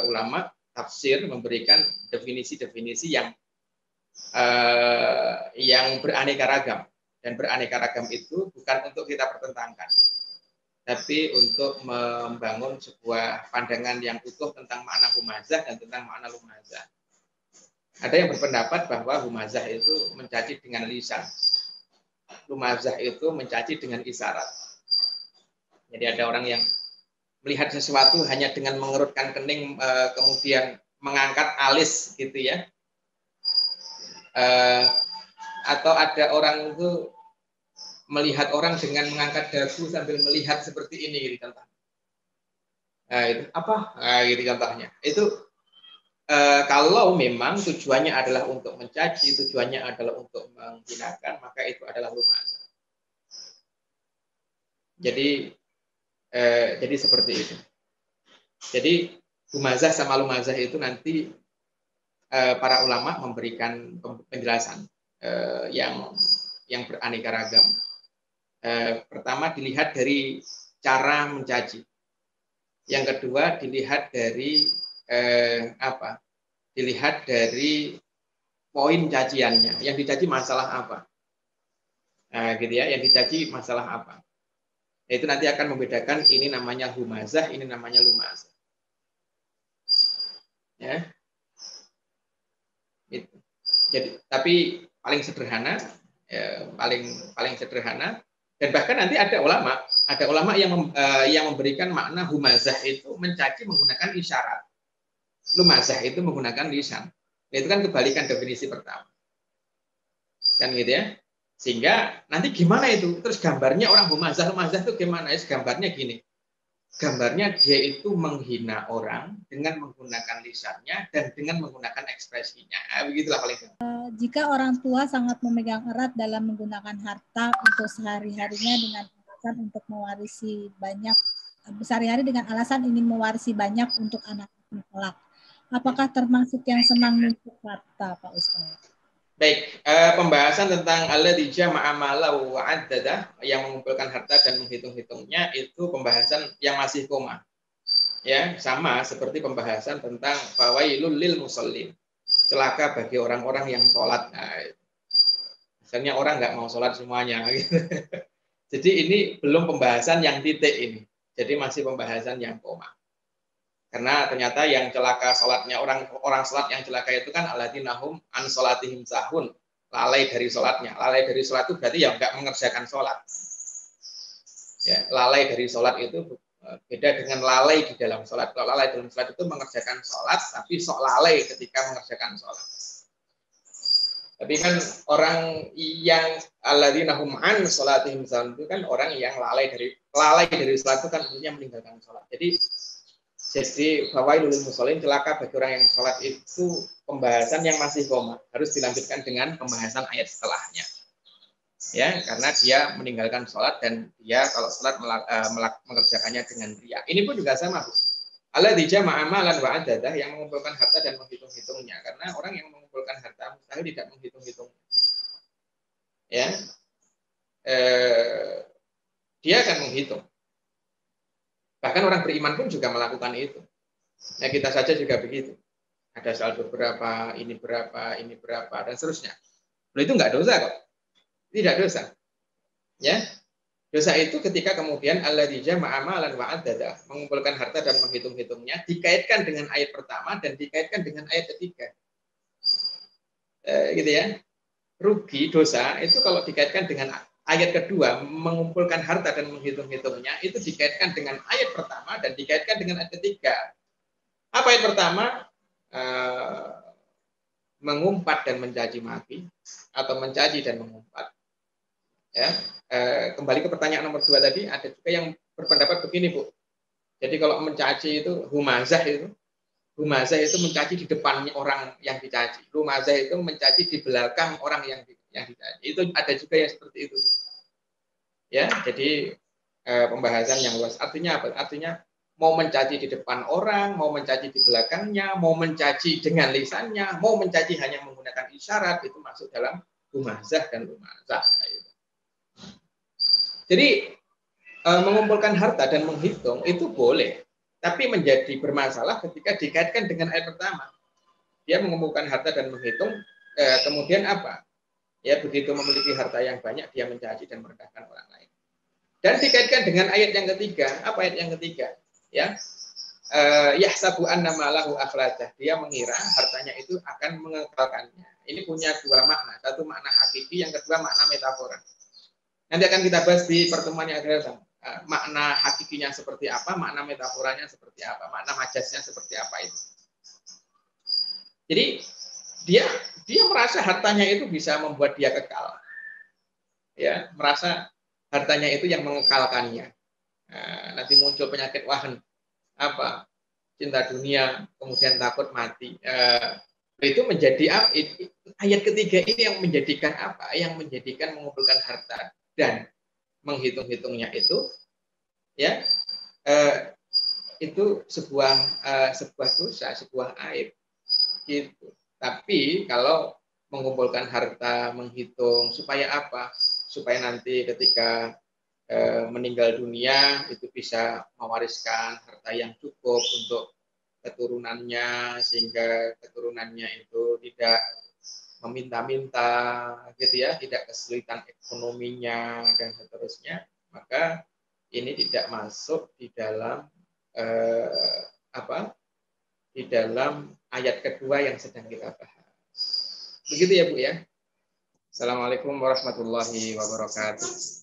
[SPEAKER 1] ulama tafsir memberikan definisi-definisi yang beraneka ragam, dan beraneka ragam itu bukan untuk kita pertentangkan, tapi untuk membangun sebuah pandangan yang utuh tentang makna humazah dan tentang makna lumazah. Ada yang berpendapat bahwa humazah itu mencaci dengan lisan, lumazah itu mencaci dengan isyarat. Jadi ada orang yang melihat sesuatu hanya dengan mengerutkan kening, kemudian mengangkat alis gitu ya, atau ada orang itu melihat orang dengan mengangkat dagu sambil melihat seperti ini gitu contohnya. Itu apa? Gitu contohnya. Itu kalau memang tujuannya adalah untuk mencaci, tujuannya adalah untuk menghinakan, maka itu adalah lumazah. Jadi seperti itu. Jadi humazah sama lumazah itu nanti para ulama memberikan penjelasan yang beraneka ragam. Pertama dilihat dari cara mencaci. Yang kedua dilihat dari dilihat dari poin caciannya. Yang dicaci masalah apa? Gitu ya. Yang dicaci masalah apa? Itu nanti akan membedakan ini namanya humazah, ini namanya lumazah. Ya. Itu. Jadi tapi paling sederhana, paling sederhana, dan bahkan nanti ada ulama yang memberikan makna humazah itu mencaci menggunakan isyarat, lumazah itu menggunakan lisan. Itu kan kebalikan definisi pertama, kan gitu ya. Sehingga nanti gimana itu? Terus gambarnya orang lumazah itu gimana? Gambarnya gini. Gambarnya dia itu menghina orang dengan menggunakan lisannya dan dengan menggunakan ekspresinya. Begitulah paling.
[SPEAKER 2] Jika orang tua sangat memegang erat dalam menggunakan harta untuk sehari-harinya dengan alasan untuk mewarisi banyak, sehari-hari dengan alasan ingin mewarisi banyak untuk anak kelak, apakah termasuk yang senang menuntut harta, Pak Ustaz?
[SPEAKER 1] Baik, pembahasan tentang alladzi jama'a malahu wa 'addada, yang mengumpulkan harta dan menghitung-hitungnya, itu pembahasan yang masih koma. Ya, sama seperti pembahasan tentang fawailul lil musallin. Celaka bagi orang-orang yang sholat. Nah, misalnya orang nggak mau sholat semuanya. Gitu. Jadi ini belum pembahasan yang titik ini. Jadi masih pembahasan yang koma. Karena ternyata yang celaka sholatnya, orang sholat yang celaka itu kan alladzina hum an sholatihim sahun, lalai dari sholatnya. Lalai dari sholat itu berarti ya nggak mengerjakan sholat. Ya, lalai dari sholat itu beda dengan lalai di dalam sholat. Kalau lalai dalam sholat itu mengerjakan sholat, tapi sok lalai ketika mengerjakan sholat. Tapi kan orang yang alladzina hum an sholatihim sahun itu kan orang yang lalai dari sholat itu kan artinya meninggalkan sholat. Jadi fawailul lil musallin, celaka bagi orang yang sholat, itu pembahasan yang masih koma, harus dilanjutkan dengan pembahasan ayat setelahnya. Ya, karena dia meninggalkan sholat dan dia kalau sholat mengerjakannya dengan riya. Ini pun juga sama, Bu. Alladzi jama'a malan wa 'addadah, yang mengumpulkan harta dan menghitung-hitungnya. Karena orang yang mengumpulkan harta mustahil tidak menghitung-hitungnya. Ya, dia akan menghitung. Bahkan orang beriman pun juga melakukan itu. Nah, kita saja juga begitu. Ada saldo berapa, ini berapa, dan seterusnya. Loh, itu nggak dosa kok. Tidak dosa. Ya, dosa itu ketika kemudian alladzi jama'a malan wa 'addada, mengumpulkan harta dan menghitung-hitungnya, dikaitkan dengan ayat pertama dan dikaitkan dengan ayat ketiga. Gitu ya. Rugi, dosa itu kalau dikaitkan dengan ayat kedua, mengumpulkan harta dan menghitung-hitungnya, itu dikaitkan dengan ayat pertama dan dikaitkan dengan ayat ketiga. Apa ayat pertama? Mengumpat dan mencaci maki, atau mencaci dan mengumpat. Ya, kembali ke pertanyaan nomor 2 tadi, ada juga yang berpendapat begini, Bu. Jadi kalau mencaci itu humazah itu mencaci di depan orang yang dicaci. Humazah itu mencaci di belakang orang yang dicaci. Itu ada juga yang seperti itu. Ya, jadi pembahasan yang luas. Artinya apa? Artinya mau mencaci di depan orang, mau mencaci di belakangnya, mau mencaci dengan lisannya, mau mencaci hanya menggunakan isyarat, itu masuk dalam humazah dan lumazah. Jadi mengumpulkan harta dan menghitung itu boleh, tapi menjadi bermasalah ketika dikaitkan dengan ayat pertama. Dia mengumpulkan harta dan menghitung, kemudian apa? Ya, begitu memiliki harta yang banyak, dia mencaci dan merendahkan orang lain. Dan dikaitkan dengan ayat yang ketiga. Apa ayat yang ketiga? Ya, yahsabu anna malahu akhladah. Dia mengira hartanya itu akan mengekalkannya. Ini punya dua makna. Satu makna hakiki, yang kedua makna metafora. Nanti akan kita bahas di pertemuan yang akan datang. Makna hakikinya seperti apa, makna metaforanya seperti apa, makna majasnya seperti apa itu. Jadi dia merasa hartanya itu bisa membuat dia kekal. Ya, merasa hartanya itu yang mengekalkannya. Nanti muncul penyakit wahan, apa, cinta dunia, kemudian takut mati. Itu menjadi ayat ketiga ini yang menjadikan apa? Yang menjadikan mengumpulkan harta dan menghitung-hitungnya itu, ya, itu sebuah dosa, sebuah aib, gitu. Tapi kalau mengumpulkan harta, menghitung, supaya apa? Supaya nanti ketika meninggal dunia itu bisa mewariskan harta yang cukup untuk keturunannya, sehingga keturunannya itu tidak meminta-minta, gitu ya, tidak kesulitan ekonominya dan seterusnya. Maka ini tidak masuk di dalam di dalam ayat kedua yang sedang kita bahas. Begitu ya, Bu ya. Assalamualaikum warahmatullahi wabarakatuh.